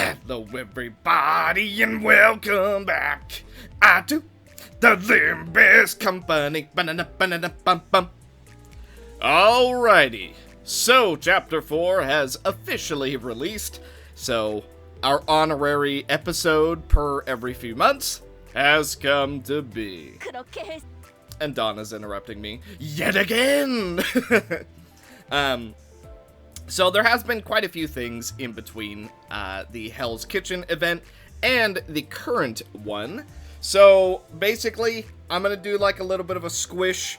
Hello everybody and welcome back to the Limbus Company. Ba-na-na-ba-na-na-bum-bum. Alrighty, so Chapter 4 has officially released, so our honorary episode per every few months has come to be. And Donna's interrupting me yet again! So there has been quite a few things in between the Hell's Kitchen event and the current one. So basically, I'm going to do like a little bit of a squish,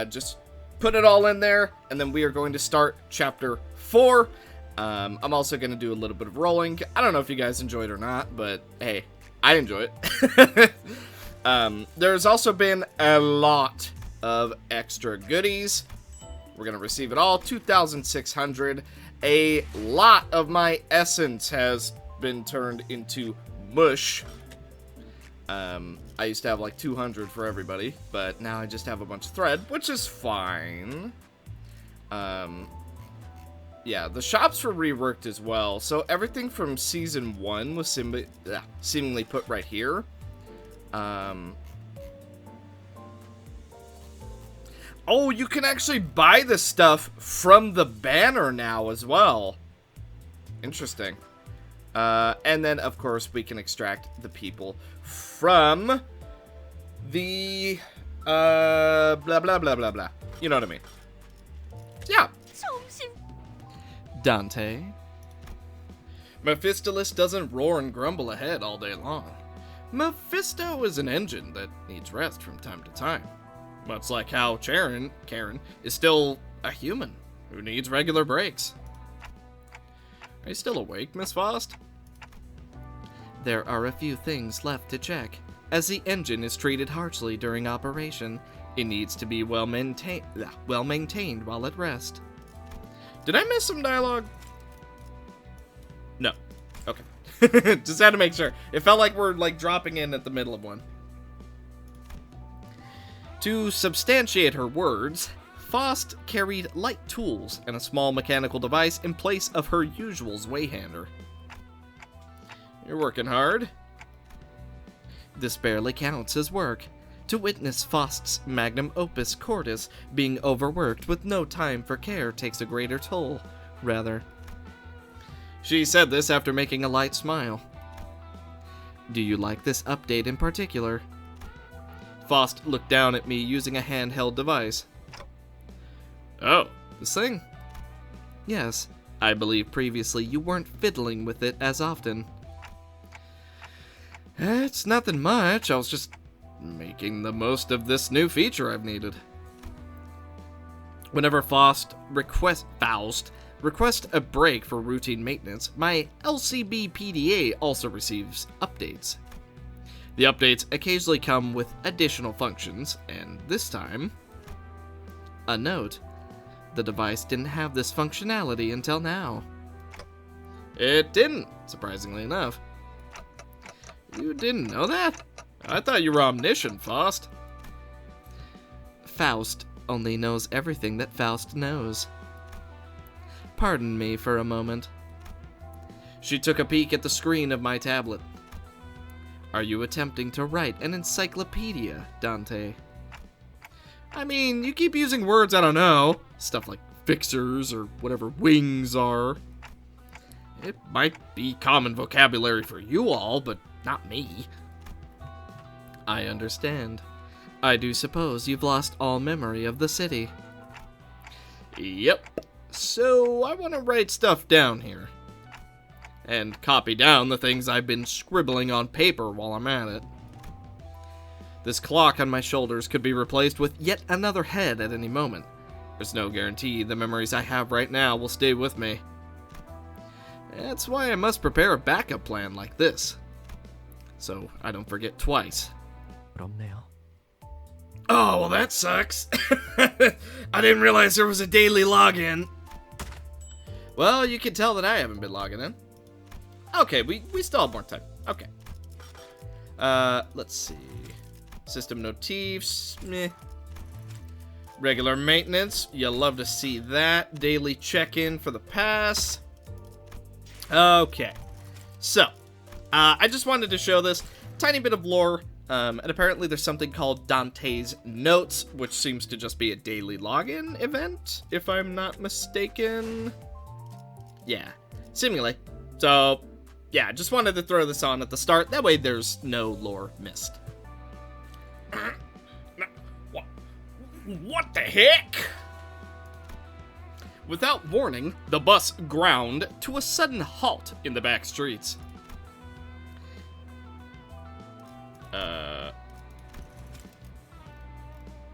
just put it all in there, and then we are going to start Chapter 4. I'm also going to do a little bit of rolling. I don't know if you guys enjoy it or not, but hey, I enjoy it. There's also been a lot of extra goodies. We're going to receive it all, 2,600. A lot of my essence has been turned into mush. I used to have like 200 for everybody, but now I just have a bunch of thread, which is fine. Yeah, the shops were reworked as well, so everything from Season 1 was seemingly put right here. Oh, you can actually buy the stuff from the banner now as well. Interesting. And then, of course, we can extract the people from the, blah, blah, blah, blah, blah. You know what I mean. Yeah. Dante. Mephistolus doesn't roar and grumble ahead all day long. Mephisto is an engine that needs rest from time to time. Much like how Karen is still a human who needs regular breaks. Are you still awake, Miss Faust? There are a few things left to check. As the engine is treated harshly during operation, it needs to be well maintained while at rest. Did I miss some dialogue? No. Okay. Just had to make sure. It felt like we're like dropping in at the middle of one. To substantiate her words, Faust carried light tools and a small mechanical device in place of her usual Zweihander. You're working hard. This barely counts as work. To witness Faust's magnum opus cordis being overworked with no time for care takes a greater toll, rather. She said this after making a light smile. Do you like this update in particular? Faust looked down at me using a handheld device. Oh, this thing? Yes, I believe previously you weren't fiddling with it as often. It's nothing much, I was just making the most of this new feature I've needed. Whenever Faust requests a break for routine maintenance, my LCB PDA also receives updates. The updates occasionally come with additional functions, and this time... A note. The device didn't have this functionality until now. It didn't, surprisingly enough. You didn't know that? I thought you were omniscient, Faust. Faust only knows everything that Faust knows. Pardon me for a moment. She took a peek at the screen of my tablet. Are you attempting to write an encyclopedia, Dante? I mean, you keep using words I don't know. Stuff like fixers or whatever wings are. It might be common vocabulary for you all, but not me. I understand. I do suppose you've lost all memory of the city. Yep. So I want to write stuff down here. And copy down the things I've been scribbling on paper while I'm at it. This clock on my shoulders could be replaced with yet another head at any moment. There's no guarantee the memories I have right now will stay with me. That's why I must prepare a backup plan like this, so I don't forget twice. Oh, well that sucks. I didn't realize there was a daily login. Well, you can tell that I haven't been logging in. Okay, we still have more time. Okay. Let's see. System notifs. Meh. Regular maintenance. You'll love to see that. Daily check-in for the pass. Okay. So, I just wanted to show this tiny bit of lore, and apparently there's something called Dante's Notes, which seems to just be a daily login event, if I'm not mistaken. Yeah, seemingly. So, yeah, just wanted to throw this on at the start, that way there's no lore missed. What the heck? Without warning, the bus ground to a sudden halt in the back streets.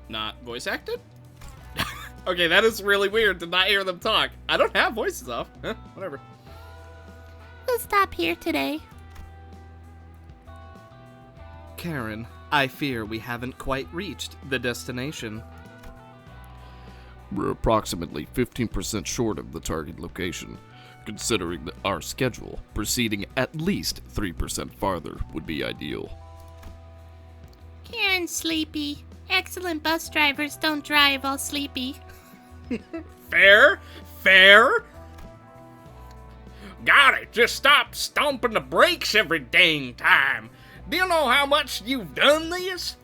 Not voice acted? Okay, that is really weird to not hear them talk. I don't have voices off. Whatever. We'll stop here today. Karen, I fear we haven't quite reached the destination. We're approximately 15% short of the target location. Considering our schedule, proceeding at least 3% farther would be ideal. Karen's sleepy. Excellent bus drivers don't drive all sleepy. Fair? Got it, just stop stomping the brakes every dang time. Do you know how much you've done this?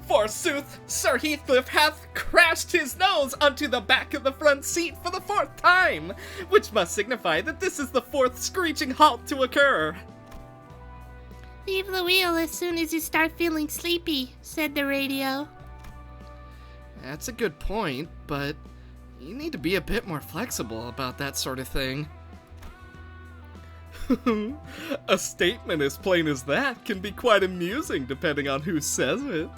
Forsooth, Sir Heathcliff hath crashed his nose onto the back of the front seat for the 4th time, which must signify that this is the 4th screeching halt to occur. Leave the wheel as soon as you start feeling sleepy, said the radio. That's a good point, but you need to be a bit more flexible about that sort of thing. A statement as plain as that can be quite amusing depending on who says it.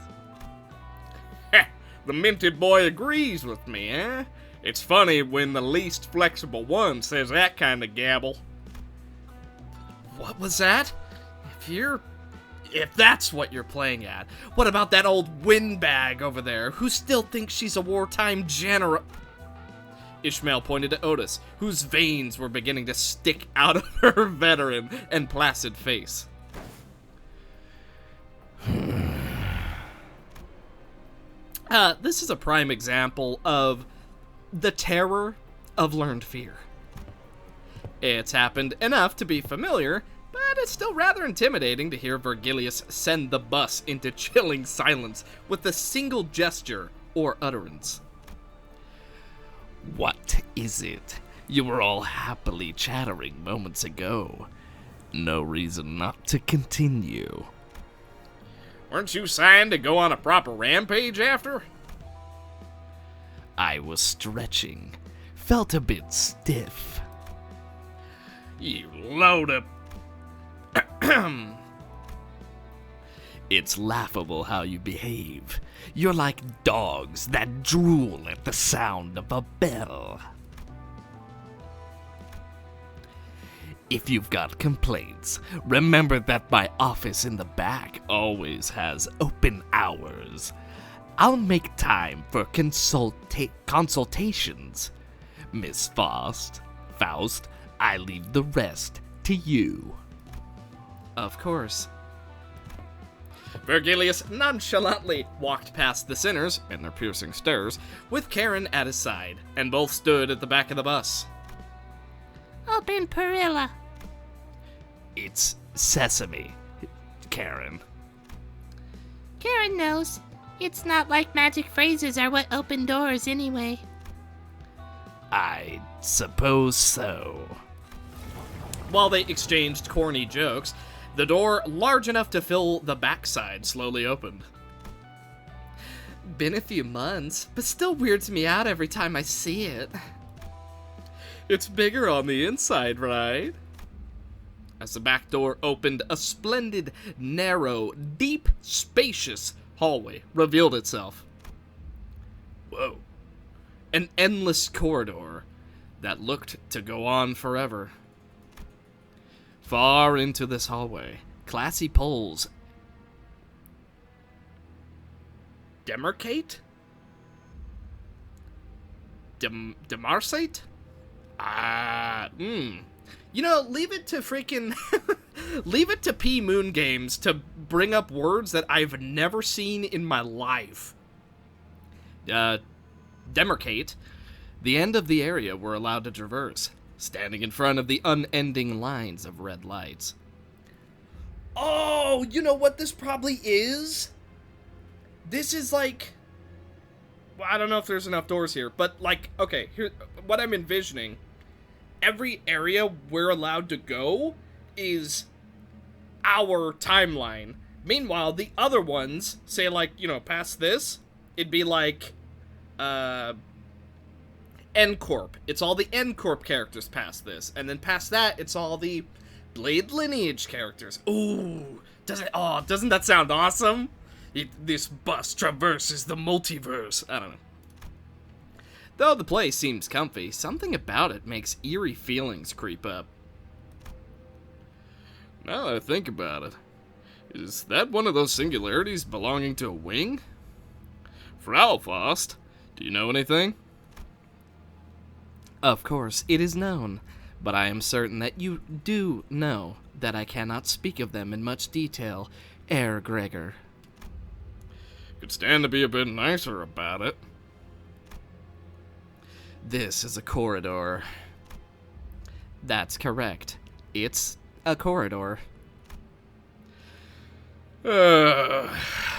The minted boy agrees with me, eh? It's funny when the least flexible one says that kind of gabble. What was that? If that's what you're playing at, what about that old windbag over there who still thinks she's a wartime general? Ishmael pointed to Otis, whose veins were beginning to stick out of her veteran and placid face. This is a prime example of the terror of learned fear. It's happened enough to be familiar, but it's still rather intimidating to hear Virgilius send the bus into chilling silence with a single gesture or utterance. What is it? You were all happily chattering moments ago. No reason not to continue. Weren't you signed to go on a proper rampage after? I was stretching. Felt a bit stiff. You load of... It's laughable how you behave. You're like dogs that drool at the sound of a bell. If you've got complaints, remember that my office in the back always has open hours. I'll make time for consultations. Miss Faust, I leave the rest to you. Of course. Virgilius nonchalantly walked past the sinners and their piercing stares, with Karen at his side, and both stood at the back of the bus. Open Perilla. It's sesame, Karen. Karen knows. It's not like magic phrases are what open doors anyway. I suppose so. While they exchanged corny jokes, the door, large enough to fill the backside, slowly opened. Been a few months, but still weirds me out every time I see it. It's bigger on the inside, right? As the back door opened, a splendid, narrow, deep, spacious hallway revealed itself. Whoa. An endless corridor that looked to go on forever. Far into this hallway, classy poles demarcate? Demarcate? You know, leave it to freaking... leave it to P. Moon Games to bring up words that I've never seen in my life. Demarcate, the end of the area we're allowed to traverse. standing in front of the unending lines of red lights. Oh, you know what this probably is? This is like... Well, I don't know if there's enough doors here, but like, okay, here, what I'm envisioning, every area we're allowed to go is our timeline. Meanwhile, the other ones, say like, you know, past this, it'd be like, N-Corp. It's all the N-Corp characters past this. And then past that, it's all the Blade Lineage characters. Ooh, doesn't that sound awesome? This bus traverses the multiverse. I don't know. Though the place seems comfy, something about it makes eerie feelings creep up. Now that I think about it, is that one of those singularities belonging to a wing? Frau Faust, do you know anything? Of course, it is known, but I am certain that you do know that I cannot speak of them in much detail, Herr Gregor. Could stand to be a bit nicer about it. This is a corridor. That's correct. It's a corridor.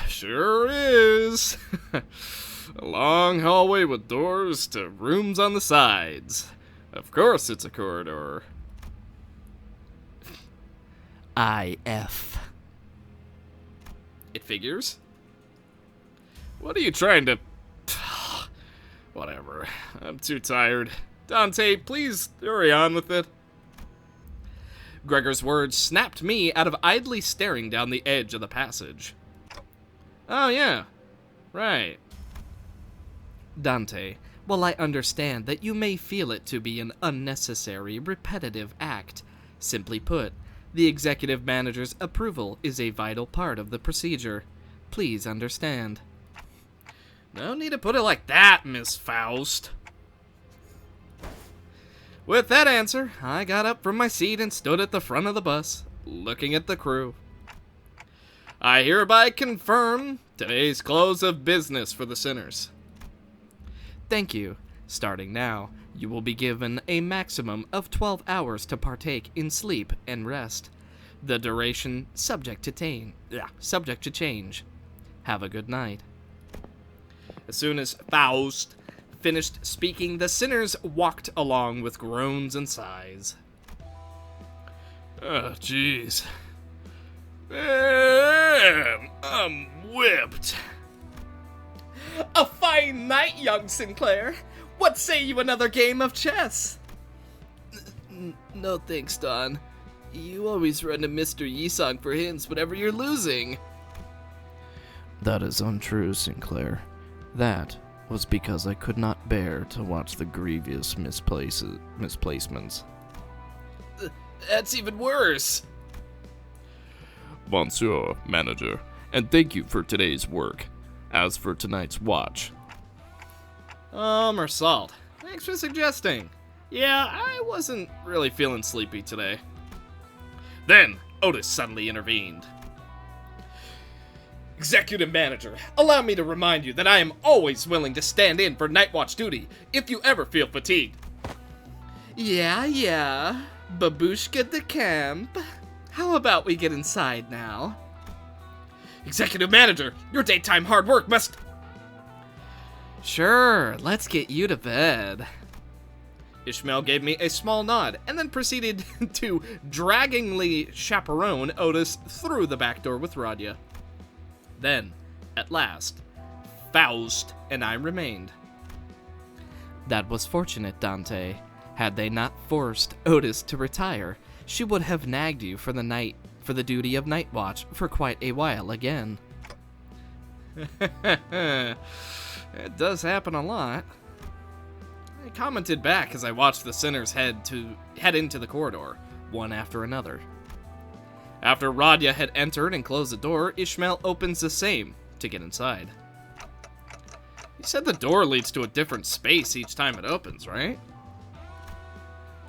Sure is. A long hallway with doors to rooms on the sides. Of course it's a corridor. IF. It figures? What are you trying to... Whatever. I'm too tired. Dante, please hurry on with it. Gregor's words snapped me out of idly staring down the edge of the passage. Oh yeah. Right. Dante, while I understand that you may feel it to be an unnecessary, repetitive act, simply put, the executive manager's approval is a vital part of the procedure. Please understand. No need to put it like that, Miss Faust. With that answer, I got up from my seat and stood at the front of the bus, looking at the crew. I hereby confirm today's close of business for the Sinners. Thank you. Starting now, you will be given a maximum of 12 hours to partake in sleep and rest. The duration subject to change. Have a good night. As soon as Faust finished speaking, the Sinners walked along with groans and sighs. Oh, jeez. Man, I'm whipped. A fine night, young Sinclair. What say you another game of chess? No thanks, Don. You always run to Mr. Yisong for hints whenever you're losing. That is untrue, Sinclair. That was because I could not bear to watch the grievous misplacements. That's even worse. Monsieur, manager, and thank you for today's work. As for tonight's watch... Mersalt, thanks for suggesting. Yeah, I wasn't really feeling sleepy today. Then, Otis suddenly intervened. Executive Manager, allow me to remind you that I am always willing to stand in for night watch duty if you ever feel fatigued. Yeah, Babushka de camp. How about we get inside now? Executive Manager, your daytime hard work must... Sure, let's get you to bed. Ishmael gave me a small nod and then proceeded to draggingly chaperone Otis through the back door with Radya. Then, at last, Faust and I remained. That was fortunate, Dante. Had they not forced Otis to retire, she would have nagged you for the duty of night watch for quite a while again. It does happen a lot. I commented back as I watched the Sinners head into the corridor, one after another. After Radya had entered and closed the door, Ishmael opens the same to get inside. You said the door leads to a different space each time it opens, right?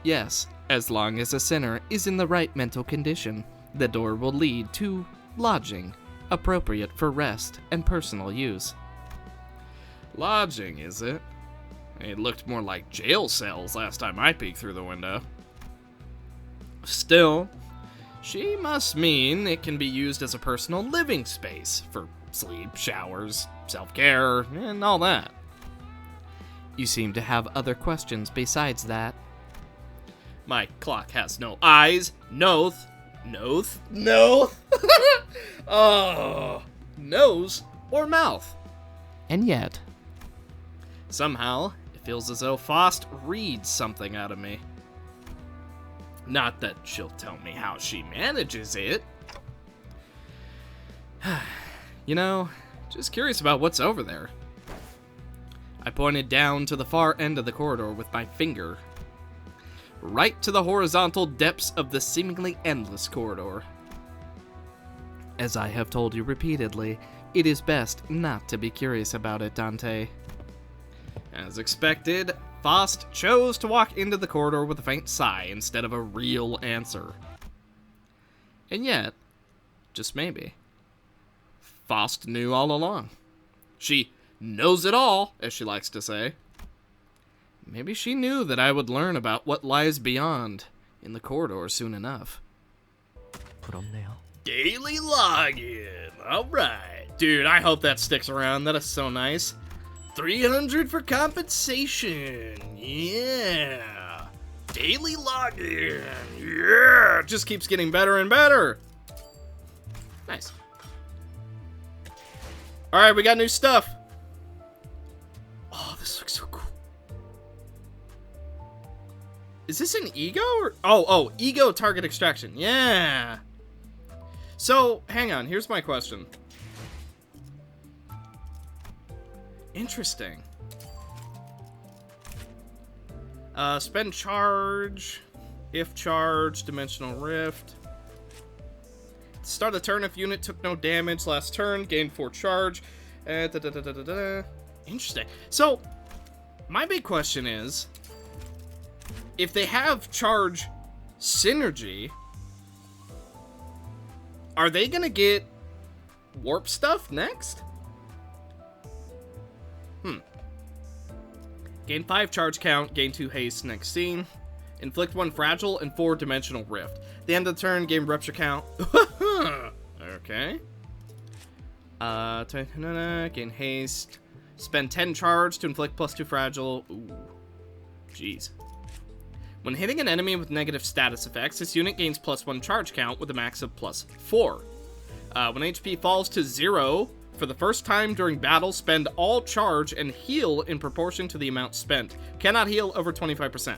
Yes, as long as a sinner is in the right mental condition, the door will lead to lodging, appropriate for rest and personal use. Lodging, is it? It looked more like jail cells last time I peeked through the window. Still, she must mean it can be used as a personal living space for sleep, showers, self-care, and all that. You seem to have other questions besides that. My clock has no eyes, no. Oh, nose or mouth. And yet, Somehow, it feels as though Faust reads something out of me. Not that she'll tell me how she manages it. You know, just curious about what's over there. I pointed down to the far end of the corridor with my finger. Right to the horizontal depths of the seemingly endless corridor. As I have told you repeatedly, it is best not to be curious about it, Dante. As expected, Faust chose to walk into the corridor with a faint sigh instead of a real answer. And yet, just maybe, Faust knew all along. She knows it all, as she likes to say. Maybe she knew that I would learn about what lies beyond in the corridor soon enough. 부럽네요. Daily login. Alright. Dude, I hope that sticks around. That is so nice. 300 for compensation. Yeah. Daily login. Yeah. It just keeps getting better and better. Nice. Alright, we got new stuff. Oh, this looks so cool. Is this an ego? Or oh, ego target extraction. Yeah. So, hang on. Here's my question. Interesting. Spend charge. If charge. Dimensional rift. Start a turn if unit took no damage last turn. Gain 4 charge. Interesting. So, my big question is, if they have charge synergy, are they gonna get warp stuff next? Gain 5 charge count, gain 2 haste next scene. Inflict 1 fragile and 4 dimensional rift. The end of the turn, gain rupture count. Okay. Gain haste. Spend 10 charge to inflict plus 2 fragile. Ooh. Jeez. When hitting an enemy with negative status effects, this unit gains plus 1 charge count with a max of plus 4. When HP falls to 0, for the first time during battle, spend all charge and heal in proportion to the amount spent. Cannot heal over 25%.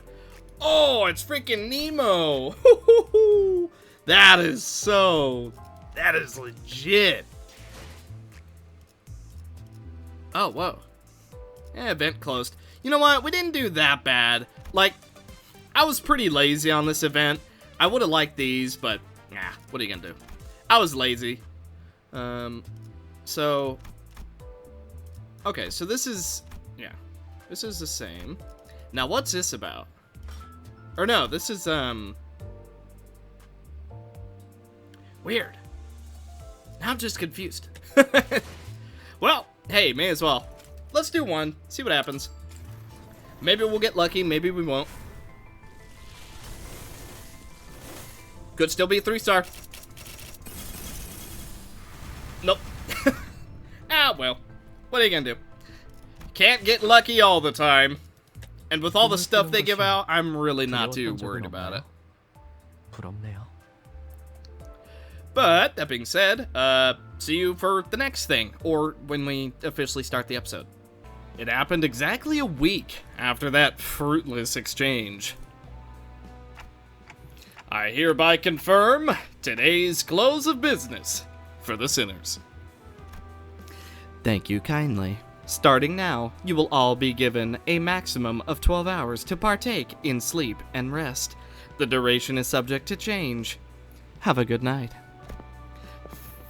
Oh, it's freaking Nemo! That is legit. Oh, whoa. Event closed. You know what? We didn't do that bad. Like, I was pretty lazy on this event. I would have liked these, but, what are you gonna do? I was lazy. So, okay, so this is, this is the same. Now, what's this about? Or no, this is, weird. Now I'm just confused. Well, hey, may as well. Let's do one, see what happens. Maybe we'll get lucky, maybe we won't. Could still be a 3-star. Nope. Well. What are you gonna do? Can't get lucky all the time. And with all the stuff they give out, I'm really not too worried about it. 부럽네요. But, that being said, see you for the next thing, or when we officially start the episode. It happened exactly a week after that fruitless exchange. I hereby confirm today's close of business for the sinners. Thank you kindly. Starting now, you will all be given a maximum of 12 hours to partake in sleep and rest. The duration is subject to change. Have a good night.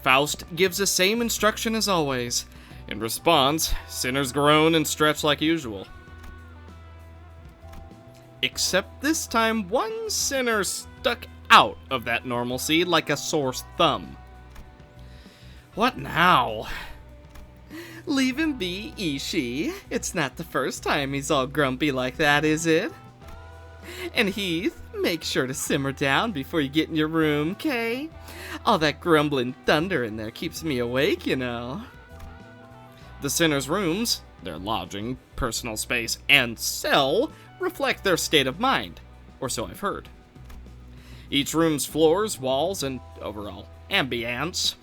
Faust gives the same instruction as always. In response, sinners groan and stretch like usual. Except this time, one sinner stuck out of that normalcy like a sore thumb. What now? Leave him be, Ishi. It's not the first time he's all grumpy like that, is it? And Heath, make sure to simmer down before you get in your room, Kay? All that grumbling thunder in there keeps me awake, you know. The Sinner's rooms, their lodging, personal space, and cell, reflect their state of mind, or so I've heard. Each room's floors, walls, and overall ambience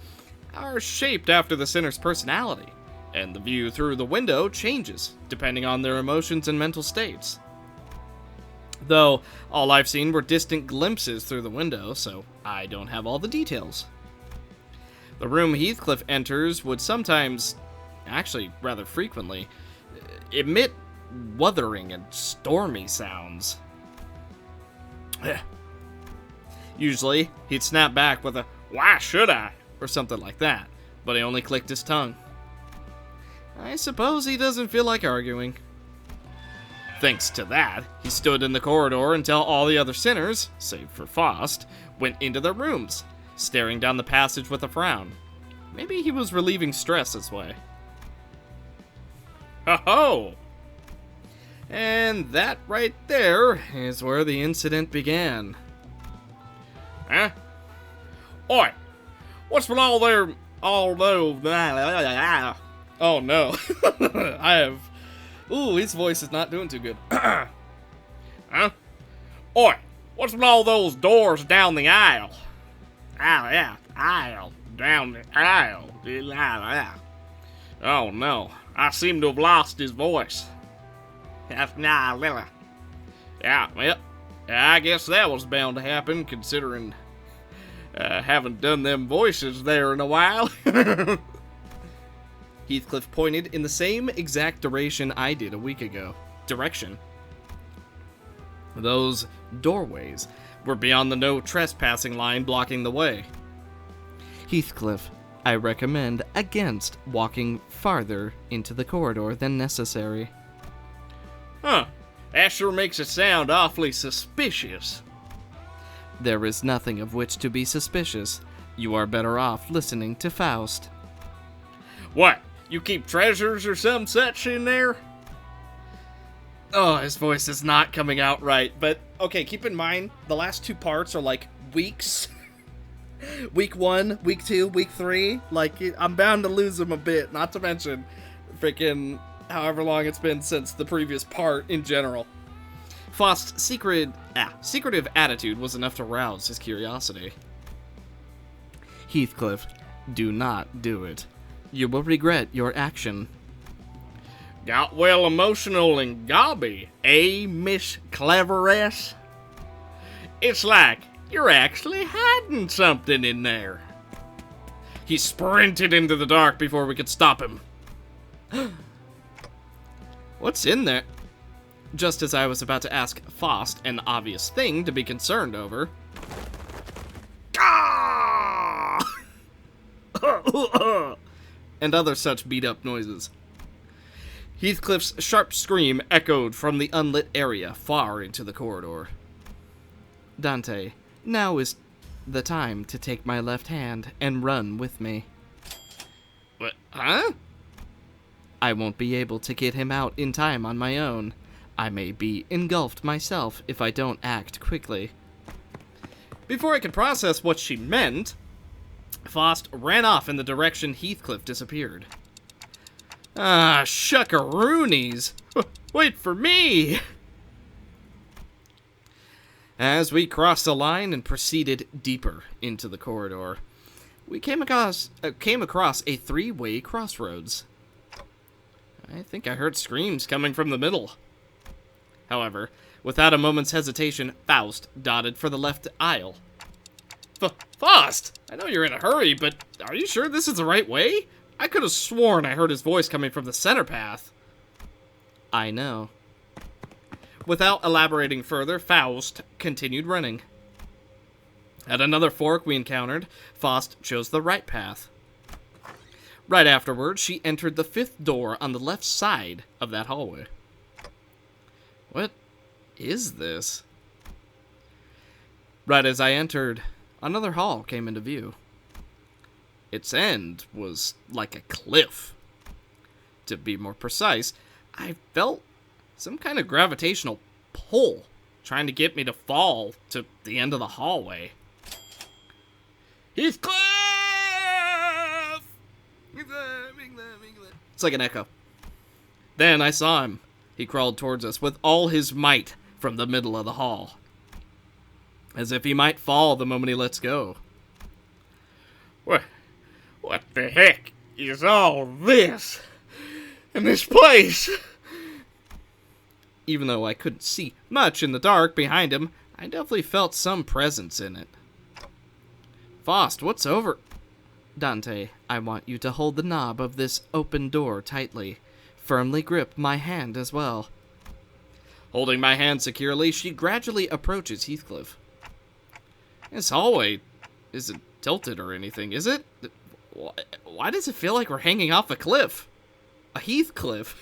are shaped after the Sinner's personality, and the view through the window changes depending on their emotions and mental states. Though all I've seen were distant glimpses through the window, so I don't have all the details. The room Heathcliff enters would sometimes, actually rather frequently, emit wuthering and stormy sounds. Usually, he'd snap back with a, "Why should I?" or something like that, but he only clicked his tongue. I suppose he doesn't feel like arguing. Thanks to that, he stood in the corridor until all the other Sinners, save for Faust, went into their rooms, staring down the passage with a frown. Maybe he was relieving stress this way. Ho-ho! And that right there is where the incident began. Huh? Oi! What's with all their... Oh no. I have... Ooh, his voice is not doing too good. Huh? Oi! What's with all those doors down the aisle? Aisle. Down the aisle. Oh no. I seem to have lost his voice. Yeah, well, I guess that was bound to happen, considering haven't done them voices there in a while. Heathcliff pointed in the same exact direction I did a week ago. Those doorways were beyond the no trespassing line blocking the way. Heathcliff, I recommend against walking farther into the corridor than necessary. Huh. That sure makes it sound awfully suspicious. There is nothing of which to be suspicious. You are better off listening to Faust. What? You keep treasures or some such in there? Oh, his voice is not coming out right, but okay, keep in mind, the last two parts are like weeks. Week 1, week 2, week 3. Like, I'm bound to lose him a bit, not to mention freaking however long it's been since the previous part in general. Faust's secretive attitude was enough to rouse his curiosity. Heathcliff, do not do it. You will regret your action. Got well emotional and gobby, eh, Miss Cleveress? It's like you're actually hiding something in there. He sprinted into the dark before we could stop him. What's in there? Just as I was about to ask Faust an obvious thing to be concerned over. And other such beat-up noises. Heathcliff's sharp scream echoed from the unlit area far into the corridor. Dante, now is the time to take my left hand and run with me. What? Huh? I won't be able to get him out in time on my own. I may be engulfed myself if I don't act quickly. Before I could process what she meant, Faust ran off in the direction Heathcliff disappeared. Ah, shuckaroonies! Wait for me! As we crossed the line and proceeded deeper into the corridor, we came across a three-way crossroads. I think I heard screams coming from the middle. However, without a moment's hesitation, Faust dotted for the left aisle. Faust! I know you're in a hurry, but are you sure this is the right way? I could have sworn I heard his voice coming from the center path. I know. Without elaborating further, Faust continued running. At another fork we encountered, Faust chose the right path. Right afterward, she entered the fifth door on the left side of that hallway. What is this? Right as I entered, another hall came into view. Its end was like a cliff. to be more precise, I felt some kind of gravitational pull trying to get me to fall to the end of the hallway. Heathcliff! It's like an echo. Then I saw him. He crawled towards us with all his might from the middle of the hall, as if he might fall the moment he lets go. What the heck is all this in this place? Even though I couldn't see much in the dark behind him, I definitely felt some presence in it. Faust, what's over? Dante, I want you to hold the knob of this open door tightly. Firmly grip my hand as well. Holding my hand securely, she gradually approaches Heathcliff. This hallway isn't tilted or anything, is it? Why does it feel like we're hanging off a cliff? A Heathcliff?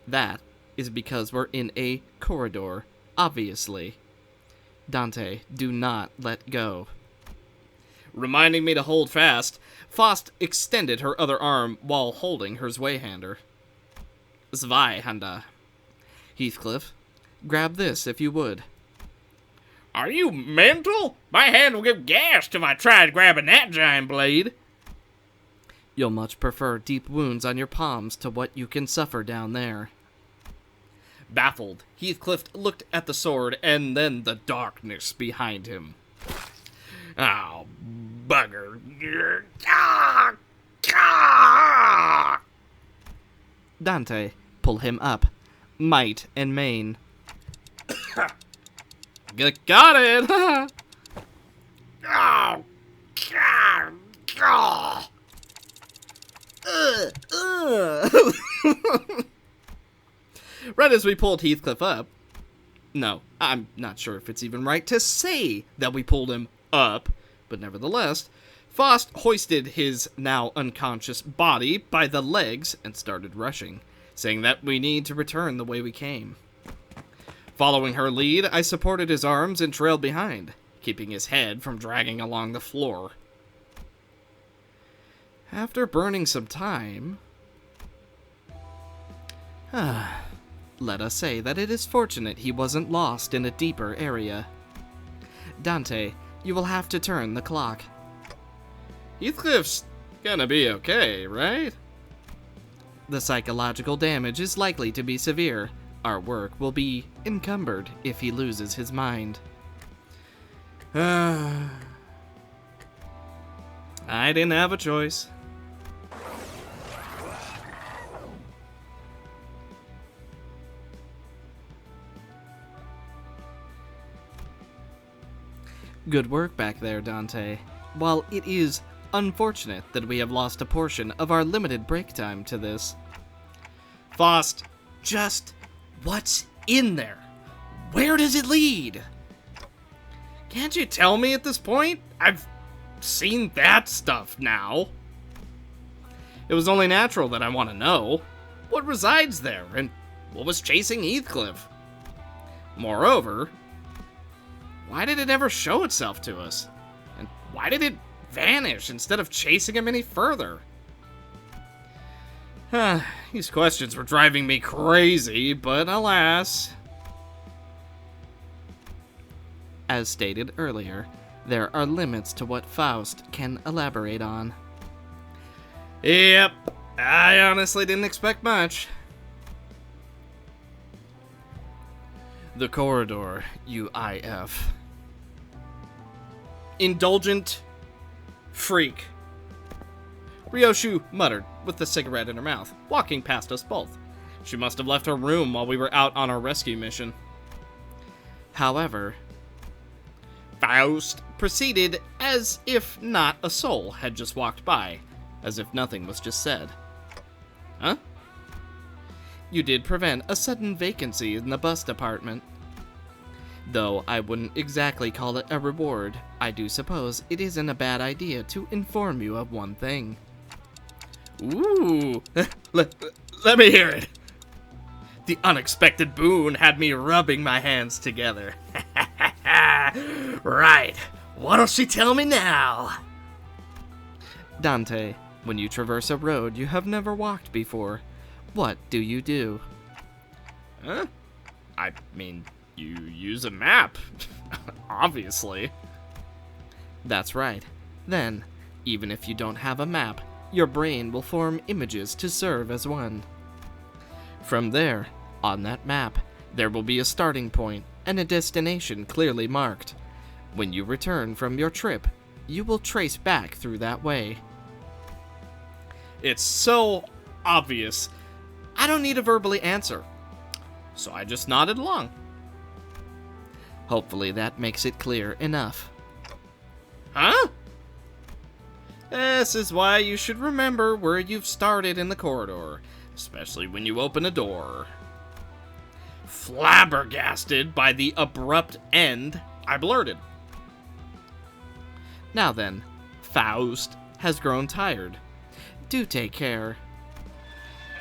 That is because we're in a corridor, obviously. Dante, do not let go. Reminding me to hold fast, Faust extended her other arm while holding her Zweihander. Zweihanda. Heathcliff, grab this if you would. Are you mental? My hand will give gas if I tried grabbing that giant blade. You'll much prefer deep wounds on your palms to what you can suffer down there. Baffled, Heathcliff looked at the sword and then the darkness behind him. Oh, bugger. Dante, pull him up. Might and main. Got it! Oh, God. Right as we pulled Heathcliff up. No, I'm not sure if it's even right to say that we pulled him up, but nevertheless, Faust hoisted his now unconscious body by the legs and started rushing, saying that we need to return the way we came. Following her lead, I supported his arms and trailed behind, keeping his head from dragging along the floor. After burning some time, let us say that it is fortunate he wasn't lost in a deeper area. Dante, you will have to turn the clock. Heathcliff's gonna be okay, right? The psychological damage is likely to be severe. Our work will be encumbered if he loses his mind. I didn't have a choice. Good work back there, Dante. While it is unfortunate that we have lost a portion of our limited break time to this. Faust, just what's in there? Where does it lead? Can't you tell me at this point? I've seen that stuff now. It was only natural that I want to know. What resides there, and what was chasing Heathcliff? Moreover, why did it never show itself to us? And why did it vanish instead of chasing him any further? These questions were driving me crazy, but alas. As stated earlier, there are limits to what Faust can elaborate on. Yep, I honestly didn't expect much. The corridor, UIF. Indulgent freak. Ryoshu muttered, with the cigarette in her mouth, walking past us both. She must have left her room while we were out on our rescue mission. However, Faust proceeded as if not a soul had just walked by, as if nothing was just said. Huh? You did prevent a sudden vacancy in the bus department. Though I wouldn't exactly call it a reward, I do suppose it isn't a bad idea to inform you of one thing. Ooh, let me hear it. The unexpected boon had me rubbing my hands together. Right, what'll she tell me now? Dante, When you traverse a road you have never walked before, what do you do? Huh? I mean, you use a map. Obviously. That's right. Then, even if you don't have a map, your brain will form images to serve as one. From there, on that map, there will be a starting point and a destination clearly marked. When you return from your trip, you will trace back through that way. It's so obvious. I don't need to verbally answer, So I just nodded along. hopefully that makes it clear enough. Huh? This is why you should remember where you've started in the corridor, Especially when you open a door. Flabbergasted by the abrupt end, I blurted. Now then, Faust has grown tired. Do take care.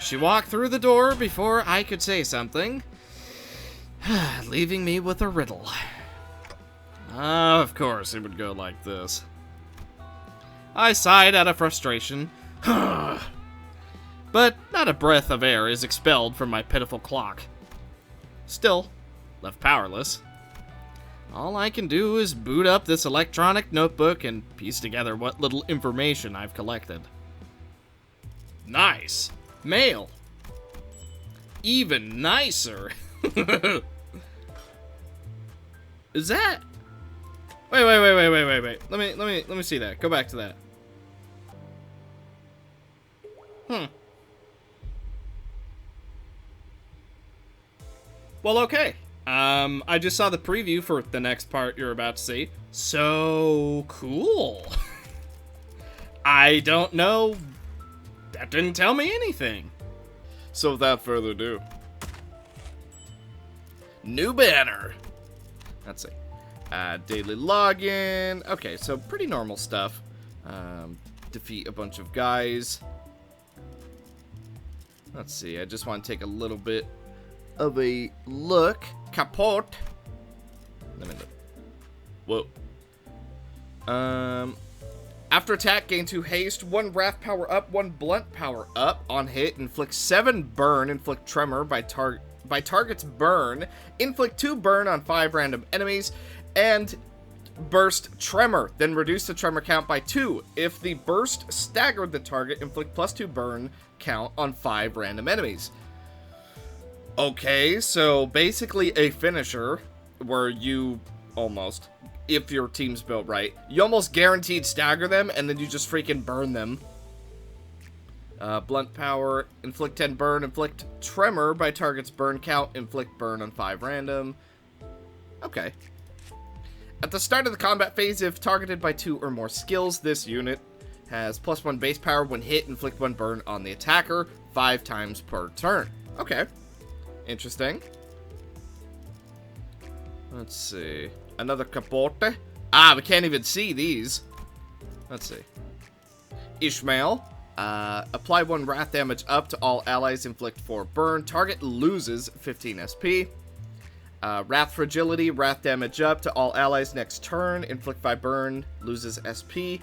She walked through the door before I could say something, leaving me with a riddle. Of course it would go like this. I sighed out of frustration. But not a breath of air is expelled from my pitiful clock. Still, left powerless. All I can do is boot up this electronic notebook and piece together what little information I've collected. Nice. Mail. Even nicer. Is that? Wait. Let me see that. Go back to that. Well, okay. I just saw the preview for the next part you're about to see. So cool. I don't know. That didn't tell me anything. So without further ado. New banner. Let's see. Daily login. Okay, so pretty normal stuff. Defeat a bunch of guys. Let's see. I just want to take a little bit of a look. Capote. Let me look. Whoa. After attack, gain 2 haste, 1 wrath power up, 1 blunt power up. On hit, inflict 7 burn, inflict tremor by target's burn, inflict 2 burn on 5 random enemies, and burst tremor. Then reduce the tremor count by 2. If the burst staggered the target, inflict +2 burn count on 5 random enemies. Okay, so basically a finisher where you almost, if your team's built right, you almost guaranteed stagger them and then you just freaking burn them. Blunt power, inflict 10 burn, inflict tremor by target's burn count, inflict burn on 5 random. Okay. At the start of the combat phase, if targeted by 2 or more skills, this unit has +1 base power. When hit, inflict 1 burn on the attacker 5 times per turn. Okay. Interesting. Let's see. Another capote. We can't even see these. Let's see. Ishmael. Apply 1 wrath damage up to all allies, inflict 4 burn. Target loses 15 SP. Wrath fragility, wrath damage up to all allies next turn, inflict 5 burn, loses SP.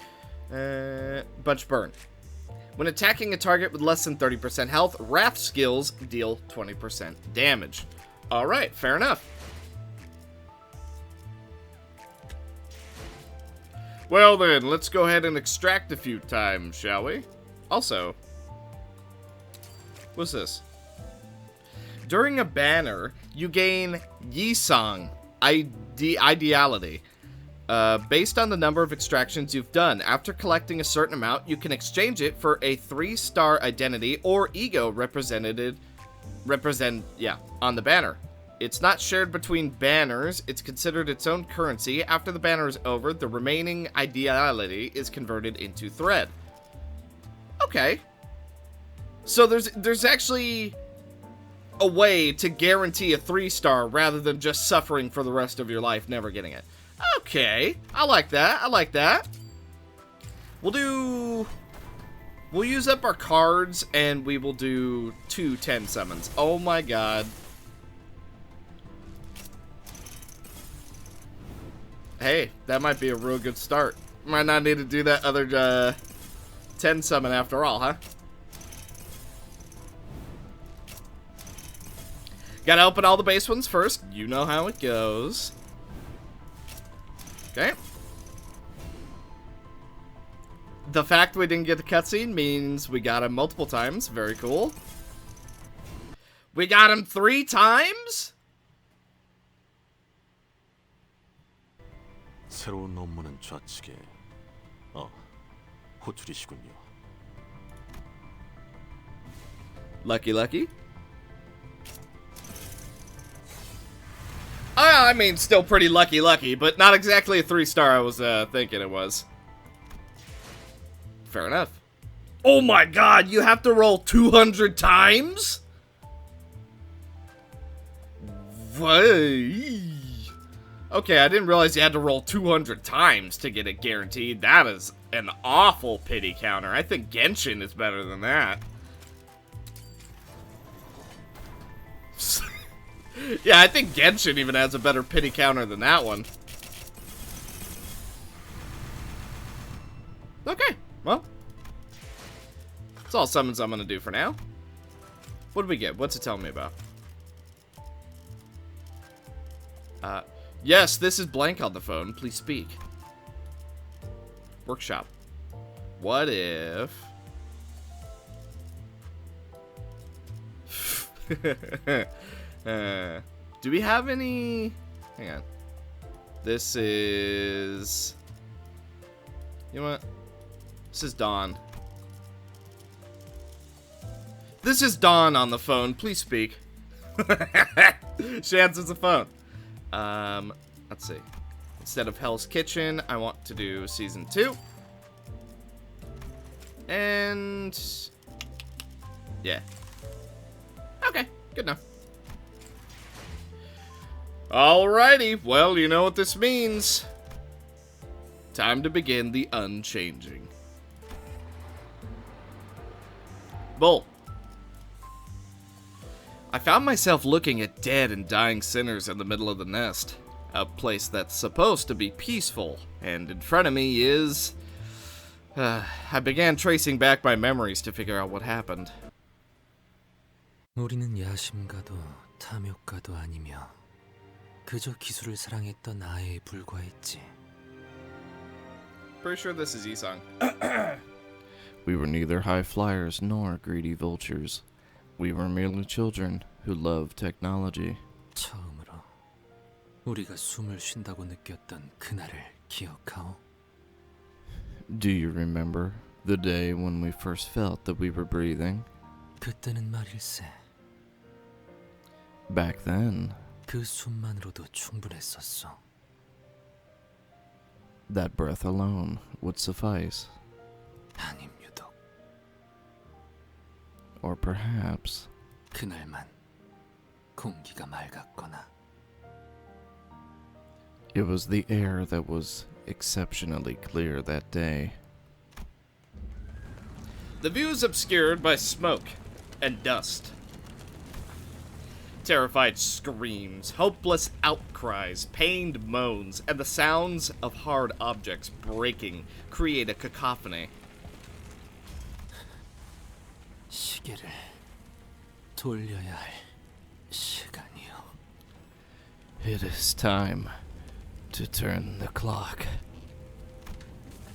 Bunch burn. When attacking a target with less than 30% health, wrath skills deal 20% damage. Alright, fair enough. Well then, let's go ahead and extract a few times, shall we? Also, what's this? During a banner, you gain Yisong, Ideality. Based on the number of extractions you've done. After collecting a certain amount, you can exchange it for a 3-star identity or ego on the banner. It's not shared between banners. It's considered its own currency. After the banner is over, the remaining ideality is converted into thread. Okay. So there's actually a way to guarantee a 3-star rather than just suffering for the rest of your life never getting it. Okay, I like that. We'll use up our cards and we will do 2 10 summons. Oh my god. Hey, that might be a real good start. Might not need to do that other 10 summon after all, huh? Gotta open all the base ones first. You know how it goes. Okay. The fact we didn't get the cutscene means we got him multiple times. Very cool. We got him 3 times? 새로운 업무는 좌측에. 호출이시군요. Lucky, lucky. I mean, still pretty lucky, but not exactly a 3-star I was thinking it was. Fair enough. Oh my god, you have to roll 200 times? What? Okay, I didn't realize you had to roll 200 times to get it guaranteed. That is an awful pity counter. I think Genshin is better than that. Yeah, I think Genshin even has a better pity counter than that one. Okay, well. That's all summons I'm gonna do for now. What did we get? What's it telling me about? Yes, this is blank on the phone. Please speak. Workshop. What if... do we have any... Hang on. This is... You know what? This is Dawn. This is Dawn on the phone. Please speak. She answers the phone. Let's see. Instead of Hell's Kitchen, I want to do Season 2. And... yeah. Okay, good enough. Alrighty, well, you know what this means. Time to begin the unchanging. Bull. I found myself looking at dead and dying sinners in the middle of the nest. A place that's supposed to be peaceful, and in front of me is... I began tracing back my memories to figure out what happened. 우리는 야심가도 탐욕가도 아니며 그저 기술을 사랑했던 아이에 불과했지. Pretty sure this is Isang. We were neither high flyers nor greedy vultures. We were merely children who loved technology. 처음으로 우리가 숨을 쉰다고 느꼈던 그날을 기억하오? Do you remember the day when we first felt that we were breathing? 그때는 말일세. Back then, 그 숨만으로도 충분했었어. that breath alone would suffice. 아님 유독 Or perhaps 그날만 공기가 맑았거나. it was the air that was exceptionally clear that day. The view is obscured by smoke and dust. Terrified screams, hopeless outcries, pained moans, and the sounds of hard objects breaking create a cacophony. 시계를 돌려야 할 시간이요. It is time to turn the clock.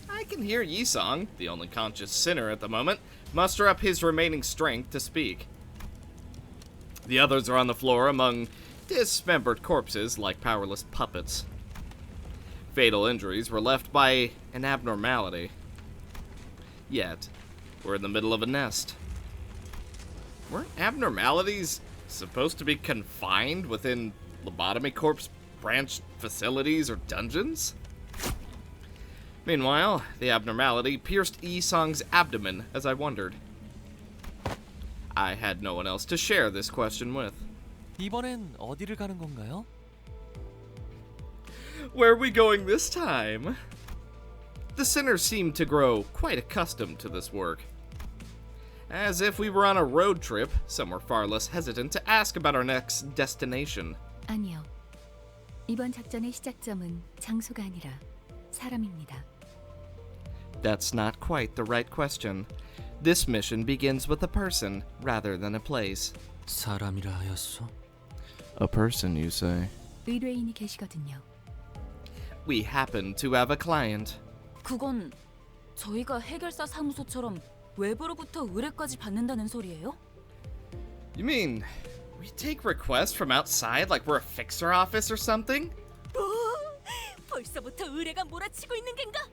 I can hear Yisong, the only conscious sinner at the moment, muster up his remaining strength to speak. The others are on the floor among dismembered corpses like powerless puppets. Fatal injuries were left by an abnormality. Yet, we're in the middle of a nest. Weren't abnormalities supposed to be confined within lobotomy corpse branch facilities or dungeons? Meanwhile, the abnormality pierced Yisong's abdomen as I wondered. I had no one else to share this question with. 이번엔 어디를 가는 건가요? Where are we going this time? The sinners seemed to grow quite accustomed to this work. As if we were on a road trip, some were far less hesitant to ask about our next destination. 아니요. 이번 작전의 시작점은 장소가 아니라 사람입니다. That's not quite the right question. This mission begins with a person rather than a place. 사람이라 하였소? A person, you say? 의뢰인이 계시거든요. We happen to have a client. 그건 저희가 해결사 사무소처럼 외부로부터 의뢰까지 받는다는 소리예요? You mean we take requests from outside like we're a fixer office or something? 벌써부터 의뢰가 몰아치고 있는 겐가?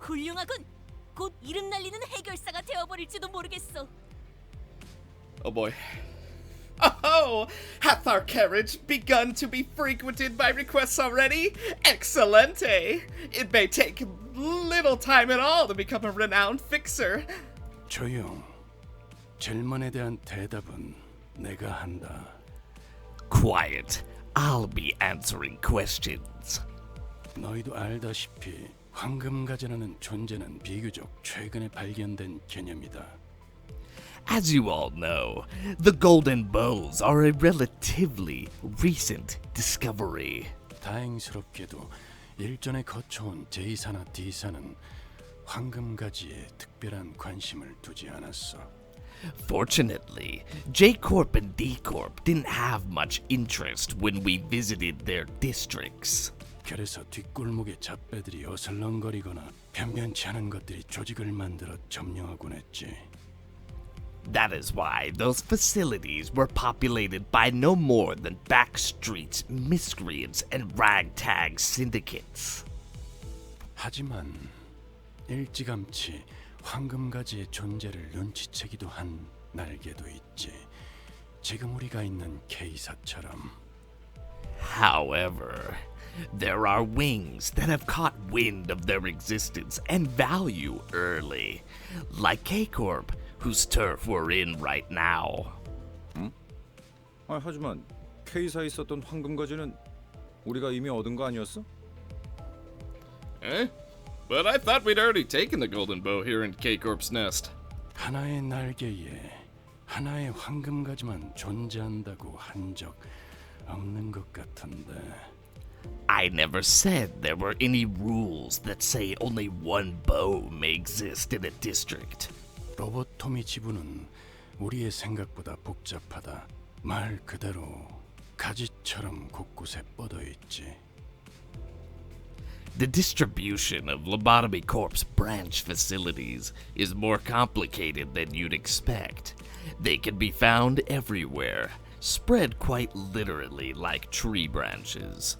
훌륭하군. 곧 이름 날리는 해결사가 되어버릴지도 모르겠어. Oh boy. Oh, hath our carriage begun to be frequented by requests already? Excelente! It may take little time at all to become a renowned fixer. 조용. 질문에 대한 대답은 내가 한다. Quiet. I'll be answering questions. 너희도 알다시피 황금가지라는 존재는 비교적 최근에 발견된 개념이다. As you all know, the golden bows are a relatively recent discovery. 다행스럽게도 일전에 거쳐온 J사나 D사는 황금가지에 특별한 관심을 두지 않았어. Fortunately, J Corp and D Corp didn't have much interest when we visited their districts. 그래서 뒷골목의 잡배들이 어슬렁거리거나 변변치 않은 것들이 조직을 만들어 점령하곤 했지. That is why those facilities were populated by no more than backstreets, miscreants, and ragtag syndicates. 하지만 일찌감치 황금가지의 존재를 눈치채기도 한 날개도 있지. 지금 우리가 있는 K사처럼. However, there are wings that have caught wind of their existence and value early, like K-Corp, whose turf we're in right now. 하지만 K사에 있었던 황금가지는 우리가 이미 얻은 거 아니었어? Eh? But I thought we'd already taken the golden bow here in K-Corp's nest. 하나의 날개에 하나의 황금가지만 존재한다고 한 적 없는 것 같은데. I never said there were any rules that say only one bow may exist in a district. 로보토미 지부는 우리의 생각보다 복잡하다. 말 그대로 가지처럼 곳곳에 뻗어 있지. The distribution of Lobotomy Corp's branch facilities is more complicated than you'd expect. They can be found everywhere, spread quite literally like tree branches.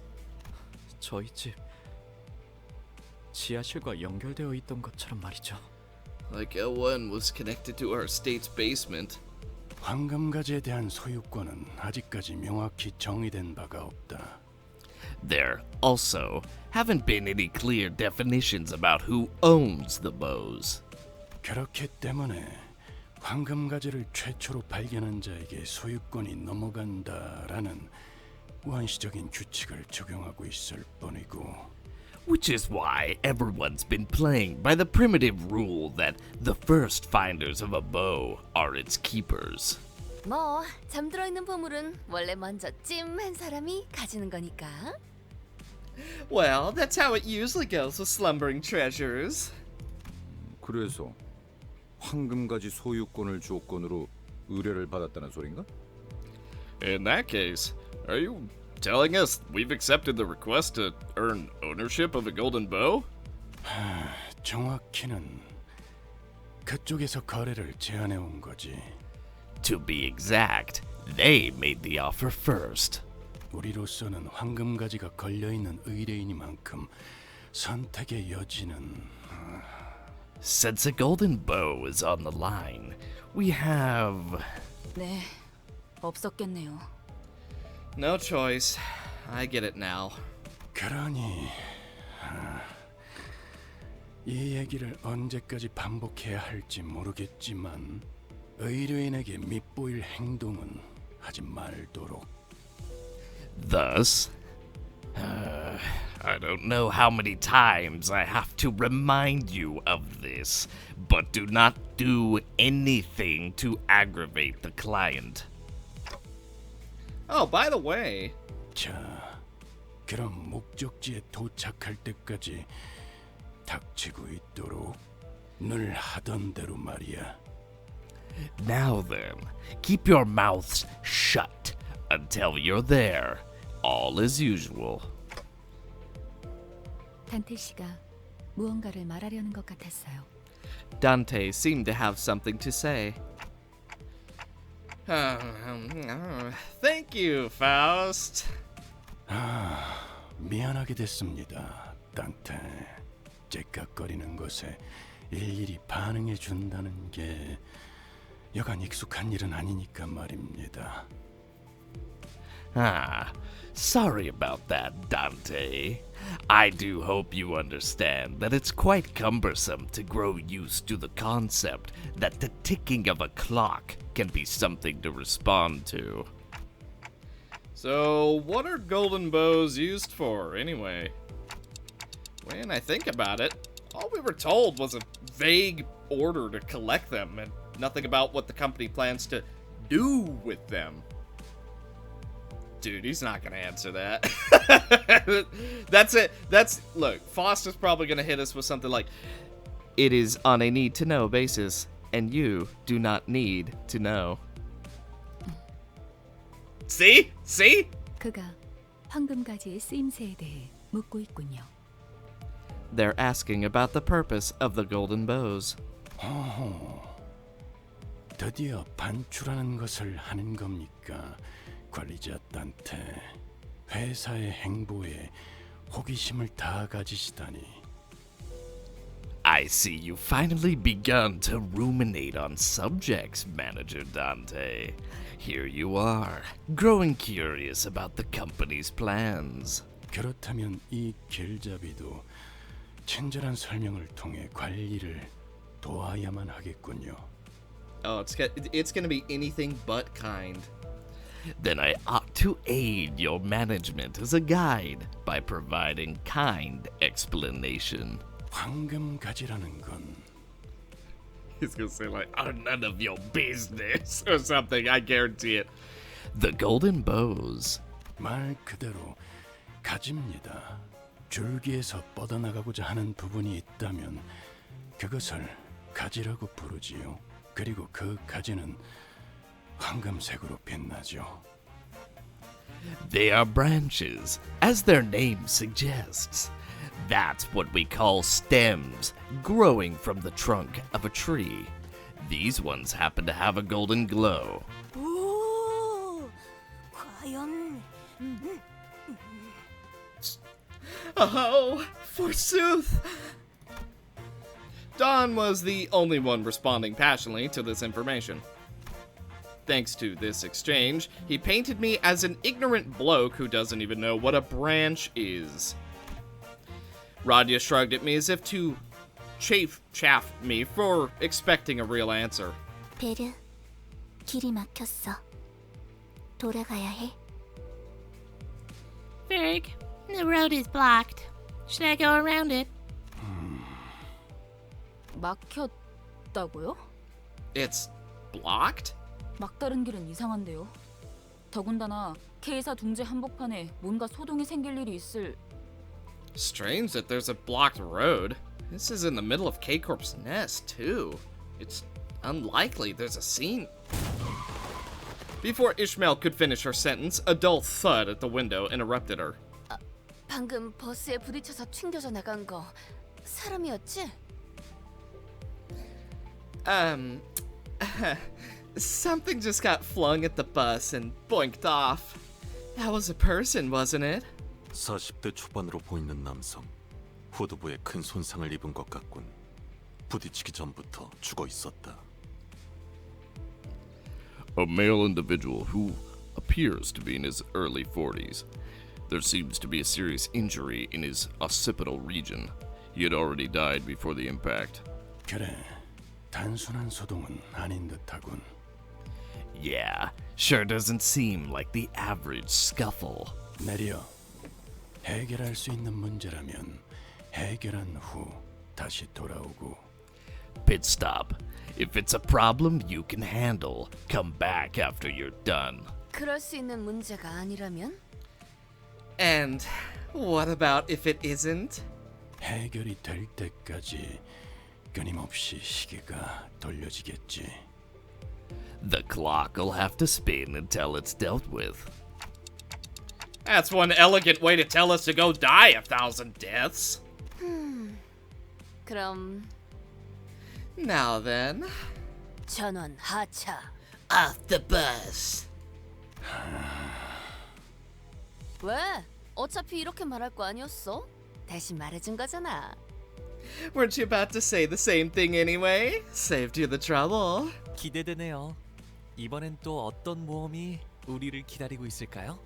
저희 집 지하실과 연결되어 있던 것처럼 말이죠. Like L1 was connected to our estate's basement. 황금가지에 대한 소유권은 아직까지 명확히 정의된 바가 없다. There also haven't been any clear definitions about who owns the bows. 그렇기 때문에 황금가지를 최초로 발견한 자에게 소유권이 넘어간다라는 원시적인 규칙을 적용하고 있을 뿐이고. Which is why everyone's been playing by the primitive rule that the first finders of a bow are its keepers. 뭐 잠들어 있는 보물은 원래 먼저 찜한 사람이 가지는 거니까. Well, that's how it usually goes with slumbering treasures. 그래서 황금가지 소유권을 조건으로 의뢰를 받았다는 소린가? In that case, are you telling us we've accepted the request to earn ownership of a golden bow? 정확히는 그쪽에서 거래를 제안해 온 거지. To be exact, they made the offer first. 우리로서는 황금가지가 걸려있는 의뢰인이만큼 선택의 여지는. Since a golden bow is on the line, we have... 네, 없었겠네요. No choice. I get it now. 그러니 이 얘기를 언제까지 반복해야 할지 모르겠지만 의뢰인에게 밉보일 행동은 하지 말도록. Thus, I don't know how many times I have to remind you of this, but do not do anything to aggravate the client. Oh, by the way, 자, 그럼 목적지에 도착할 때까지 닥치고 있도록 늘 하던 대로 말이야. Now then, keep your mouths shut until you're there. All as usual. 단테 씨가 무언가를 말하려는 것 같았어요. Dante seemed to have something to say. Thank you, Faust. 미안하게 됐습니다, 단테. 째깍거리는 것에 일일이 반응해 준다는 게 여간 익숙한 일은 아니니까 말입니다. Sorry about that, Dante. I do hope you understand that it's quite cumbersome to grow used to the concept that the ticking of a clock can be something to respond to. So, what are golden bows used for, anyway? When I think about it, all we were told was a vague order to collect them, and nothing about what the company plans to do with them. Dude, he's not gonna answer that. That's it. Look, Foster's probably gonna hit us with something like, It is on a need-to-know basis, and you do not need to know. See? See? 그가 황금가지의 쓰임새에 대해 묻고 있군요. They're asking about the purpose of the golden bows. 드디어 반출하는 것을 하는 겁니까, 관리자 단테. 회사의 행보에 호기심을 다 가지시다니. I see you finally begun to ruminate on subjects, Manager Dante. Here you are, growing curious about the company's plans. 그렇다면 이 길잡이도 친절한 설명을 통해 관리를 도와야만 하겠군요. Oh, it's gonna be anything but kind. Then I ought to aid your management as a guide by providing kind explanation. 황금가지라는 건 He's gonna say like, "Oh, none of your business" or something. I guarantee it. The golden bows. 말 그대로 가지입니다. 줄기에서 뻗어나가고자 하는 부분이 있다면 그것을 가지라고 부르지요. 그리고 그 가지는 황금색으로 빛나죠. They are branches, as their name suggests. That's what we call stems, growing from the trunk of a tree. These ones happen to have a golden glow. 오, 과연 Oh, forsooth! Don was the only one responding passionately to this information. Thanks to this exchange, he painted me as an ignorant bloke who doesn't even know what a branch is. Radia shrugged at me as if to chaff me for expecting a real answer. 베르, 길이 막혔어. 돌아가야 해. Berg, the road is blocked. Should I go around it? 막혔다고요? It's blocked? 막다른 길은 이상한데요. 더군다나 K사 둥지 한복판에 뭔가 소동이 생길 일이 있을. Strange that there's a blocked road. This is in the middle of K-Corp's nest, too. It's unlikely there's a scene. Before Ishmael could finish her sentence, a dull thud at the window interrupted her. 방금 버스에 부딪혀서 튕겨져 나간 거 사람이었지? Something just got flung at the bus and boinked off. That was a person, wasn't it? 40대 초반으로 보이는 남성. 후두부에 큰 손상을 입은 것 같군. 부딪히기 전부터 죽어 있었다. A male individual who appears to be in his early 40s. There seems to be a serious injury in his occipital region. He had already died before the impact. 그래, 단순한 소동은 아닌 듯하군. Yeah, sure doesn't seem like the average scuffle. 내려. 해결할 수 있는 문제라면 해결한 후 다시 돌아오고. Pit stop. If it's a problem you can handle, come back after you're done. 그럴 수 있는 문제가 아니라면? And what about if it isn't? 해결이 될 때까지 끊임없이 시계가 돌려지겠지. The clock will have to spin until it's dealt with. That's one elegant way to tell us to go die 1,000 deaths. 그럼 Now then, 전원 하차. off the bus. 왜? 어차피 이렇게 말할 거 아니었어? 대신 말해준 거잖아. Weren't you about to say the same thing anyway? Saved you the trouble. 기대되네요. 이번엔 또 어떤 모험이 우리를 기다리고 있을까요?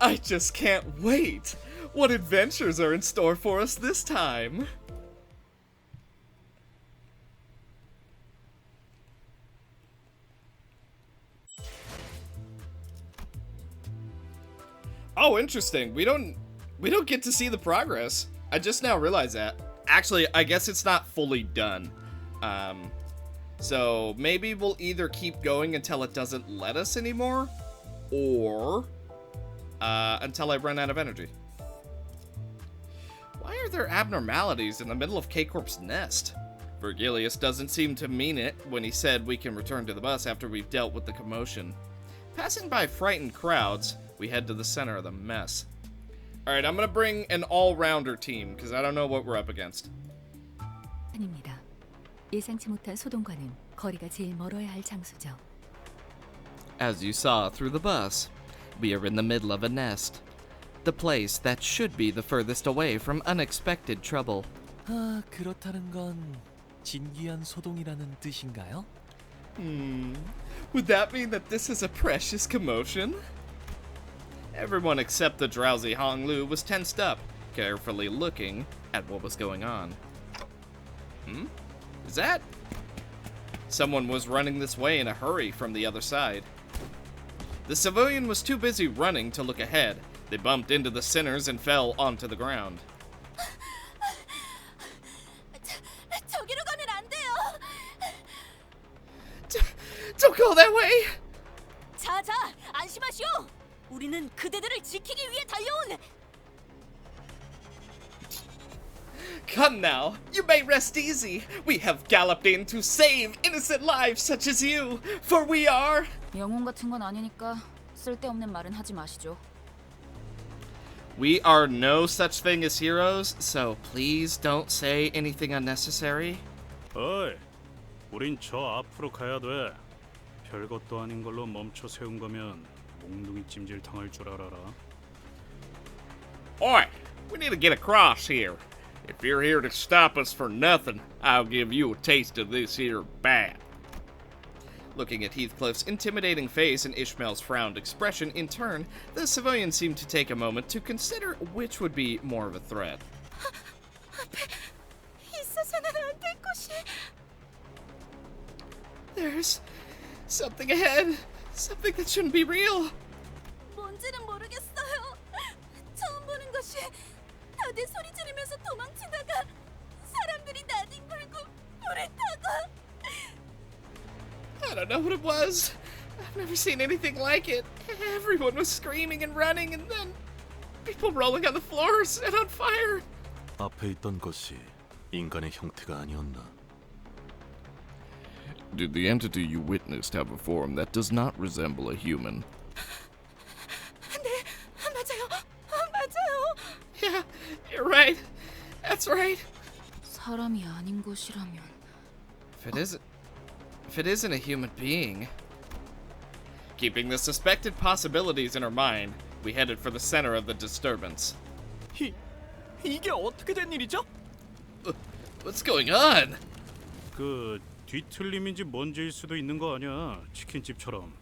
I just can't wait. What adventures are in store for us this time? Oh, interesting. We don't get to see the progress. I just now realized that. Actually, I guess it's not fully done. So maybe we'll either keep going until it doesn't let us anymore, or until I run out of energy. Why are there abnormalities in the middle of K-Corp's nest? Virgilius doesn't seem to mean it when he said we can return to the bus after we've dealt with the commotion. Passing by frightened crowds, we head to the center of the mess. Alright, I'm gonna bring an all-rounder team, because I don't know what we're up against. 아닙니다. 예상치 못한 소동과는 거리가 제일 멀어야 할 장소죠. As you saw through the bus, we are in the middle of a nest. The place that should be the furthest away from unexpected trouble. 아, 그렇다는 건 진귀한 소동이라는 뜻인가요? Would that mean that this is a precious commotion? Everyone except the drowsy Hong Lu was tensed up, carefully looking at what was going on. Is that? Someone was running this way in a hurry from the other side. The civilian was too busy running to look ahead. They bumped into the sinners and fell onto the ground. 저기로 가면 안 돼요. Don't go that way! 자자, 안심하시오. 우리는 그대들을 지키기 위해 달려온. Come now, you may rest easy. We have galloped in to save innocent lives such as you, for we are... 영웅 같은 건 아니니까 쓸데없는 말은 하지 마시죠. We are no such thing as heroes, so please don't say anything unnecessary. 어이, 우린 저 앞으로 가야 돼. 별것도 아닌 걸로 멈춰 세운 거면 몽둥이 찜질 당할 줄 알아라. Oi, we need to get across here. If you're here to stop us for nothing, I'll give you a taste of this here bat. Looking at Heathcliff's intimidating face and Ishmael's frowned expression in turn, the civilian seemed to take a moment to consider which would be more of a threat. There's something ahead. Something that shouldn't be real. 뭔지는 모르겠어요. 처음 보는 것이 다들 소리 지르면서 도망치다가 사람들이 나뒹굴고 불을 타고. I don't know what it was. I've never seen anything like it. Everyone was screaming and running, and then people rolling on the floor set on fire. 앞에 있던 것이 인간의 형태가 아니었나? Did the entity you witnessed have a form that does not resemble a human? 네, 맞아요. Yeah, you're right. That's right. 사람이 아닌 것이라면 If it isn't a human being. Keeping the suspected possibilities in our mind, we headed for the center of the disturbance. 이게 어떻게 된 일이죠? What's going on? 그 뒤틀림인지 뭔지일 수도 있는 거 아니야? 치킨집처럼.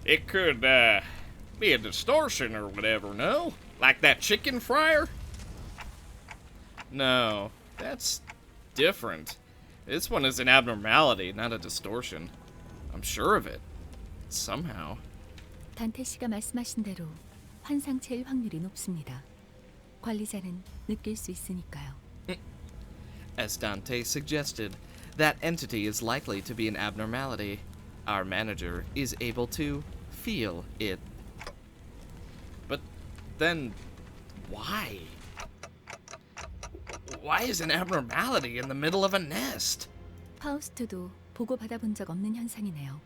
It could, be a distortion or whatever, no? Like that chicken fryer? No, that's different. This one is an abnormality, not a distortion. I'm sure of it. Somehow. 단테 씨가 말씀하신 대로 환상체일 확률이 높습니다. 관리자는 느낄 수 있으니까요. As Dante suggested, that entity is likely to be an abnormality. Our manager is able to feel it. But then, why? Why is an abnormality in the middle of a nest? 파우스트도 보고받아 본 적 없는 현상이네요.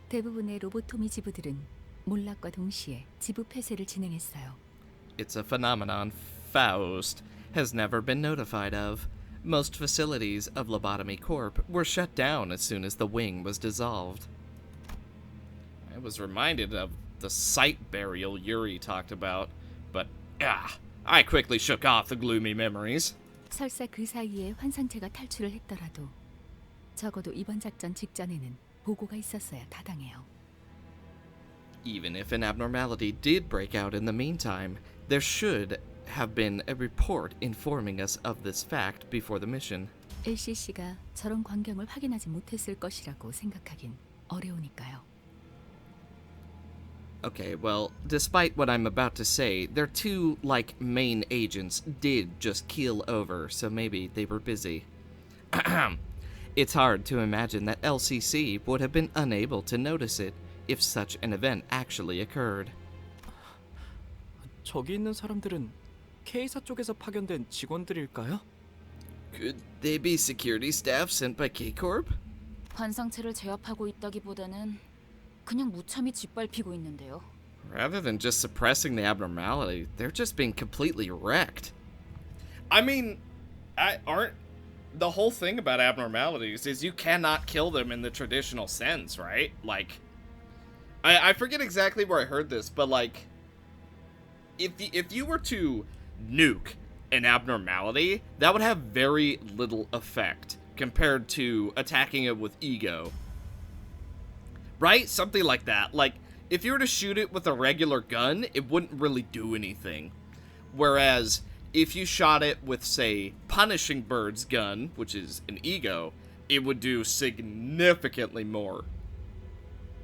대부분의 로보토미 지부들은 몰락과 동시에 지부 폐쇄를 진행했어요. It's a phenomenon Faust has never been notified of. Most facilities of Lobotomy Corp were shut down as soon as the wing was dissolved. I was reminded of the site burial Yuri talked about, but I quickly shook off the gloomy memories. 설사 그 사이에 환상체가 탈출을 했더라도 적어도 이번 작전 직전에는 보고가 있었어야 타당해요. Even if an abnormality did break out in the meantime, there should have been a report informing us of this fact before the mission. LCC가 저런 광경을 확인하지 못했을 것이라고 생각하긴 어려우니까요. Okay, well, despite what I'm about to say, their two, main agents did just keel over, so maybe they were busy. It's hard to imagine that LCC would have been unable to notice it if such an event actually occurred. 저기 있는 사람들은 K사 쪽에서 파견된 직원들일까요? Could they be security staff sent by K-Corp? 환상체를 제압하고 있다기보다는 그냥 무참히 짓밟히고 있는데요. Rather than just suppressing the abnormality, they're just being completely wrecked. I mean, the whole thing about abnormalities is you cannot kill them in the traditional sense, right? Like, I forget exactly where I heard this, but like, if you were to nuke an abnormality, that would have very little effect compared to attacking it with ego. Right? Something like that. Like, if you were to shoot it with a regular gun, it wouldn't really do anything. Whereas, if you shot it with, say, Punishing Bird's gun, which is an ego, it would do significantly more.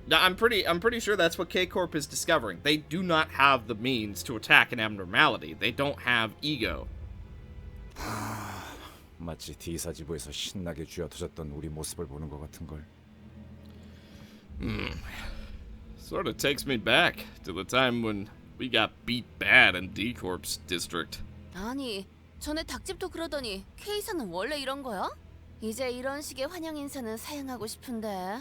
Now, I'm pretty sure that's what K-Corp is discovering. They do not have the means to attack an abnormality. They don't have ego. 마치 D사 지부에서 신나게 쥐어터졌던 우리 모습을 보는 것 같은 걸. Sort of takes me back to the time when we got beat bad in D-Corp's district. 아니, 전에 닭집도 그러더니 K사는 원래 이런 거야? 이제 이런 식의 환영 인사는 사양하고 싶은데.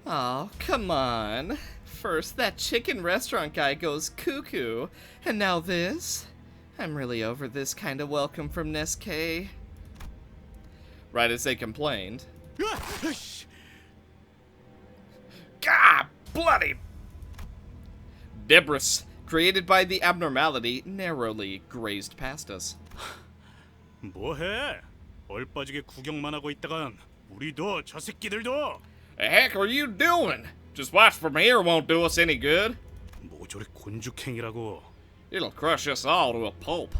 Oh, come on. First, that chicken restaurant guy goes cuckoo, and now this? I'm really over this kind of welcome from Nescae. Right as they complained. God, bloody! Debris, created by the abnormality, narrowly grazed past us. 뭐해? 얼빠지게 구경만 하고 있다간 우리도 저 새끼들도. The heck are you doing? Just watch from here won't do us any good. 모조리 곤죽행이라고. It'll crush us all to a pulp.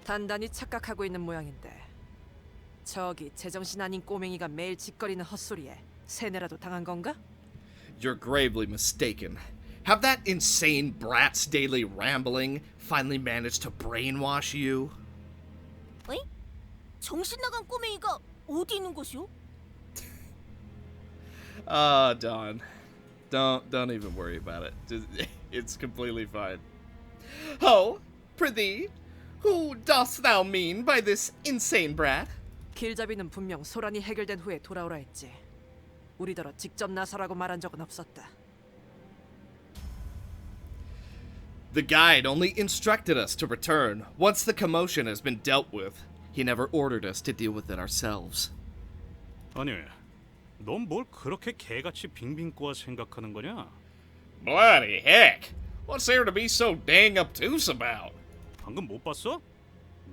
단단히 착각하고 있는 모양인데 저기 제정신 아닌 꼬맹이가 매일 짓거리는 헛소리에 세뇌라도 당한 건가? You're gravely mistaken. Have that insane brat's daily rambling finally managed to brainwash you? 에? 정신 나간 꼬맹이가 어디 있는 것이오? Dawn. Don't even worry about it. It's completely fine. Oh, prithee, who dost thou mean by this insane brat? 길잡이는 분명 소란이 해결된 후에 돌아오라 했지. 우리더러 직접 나서라고 말한 적은 없었다. The guide only instructed us to return once the commotion has been dealt with. He never ordered us to deal with it ourselves. 아니, 넌 뭘 그렇게 개같이 빙빙 꼬아 생각하는 거냐? Bloody heck! What's there to be so dang obtuse about? 방금 못 봤어?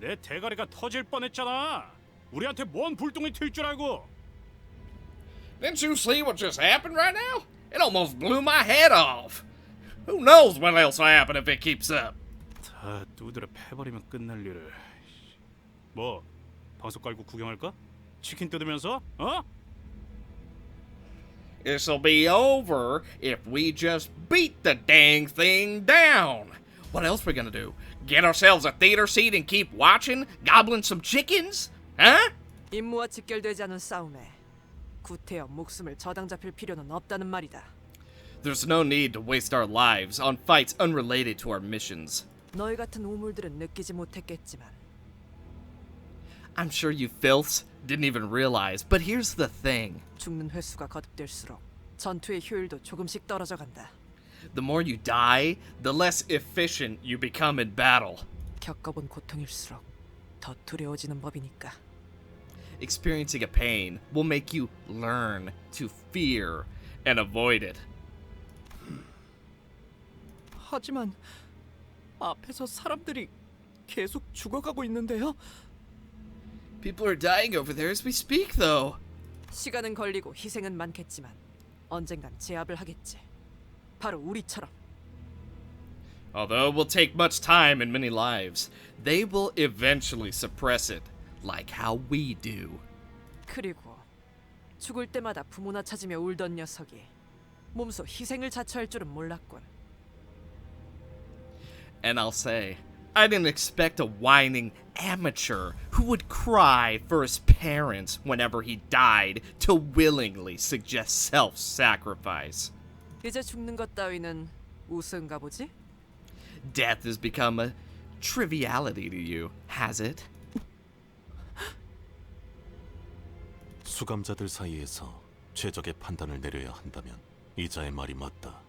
내 대가리가 터질 뻔했잖아. 우리한테 뭔 불똥이 튈 줄 알고? Didn't you see what just happened right now? It almost blew my head off. Who knows what else will happen if it keeps up? 다 두드려 패버리면 끝날 일을. 뭐, 방석 깔고 구경할까? 치킨 뜯으면서? 어? This'll be over if we just beat the dang thing down. What else we gonna do? Get ourselves a theater seat and keep watching, gobbling some chickens? Huh? 임무와 직결되지 않은 싸움에 구태여 목숨을 저당 잡힐 필요는 없다는 말이다. There's no need to waste our lives on fights unrelated to our missions. 너희 같은 우물들은 느끼지 못했겠지만 I'm sure you filths didn't even realize, but here's the thing. 죽는 횟수가 거듭될수록 전투의 효율도 조금씩 떨어져 간다. The more you die, the less efficient you become in battle. 겪어본 고통일수록 더 두려워지는 법이니까. Experiencing a pain will make you learn to fear and avoid it. 하지만 앞에서 사람들이 계속 죽어가고 있는데요. People are dying over there as we speak, though. 시간은 걸리고 희생은 많겠지만 언젠간 제압을 하겠지. 바로 우리처럼. Although it will take much time and many lives, they will eventually suppress it, like how we do. 그리고 죽을 때마다 부모나 찾으며 울던 녀석이 몸소 희생을 자처할 줄은 몰랐군. And I'll say, I didn't expect a whining amateur who would cry for his parents whenever he died to willingly suggest self-sacrifice. 이제 죽는 것 따위는 우스운가 보지? Death has become a triviality to you, has it? 수감자들 사이에서 최적의 판단을 내려야 한다면 이자의 말이 맞다.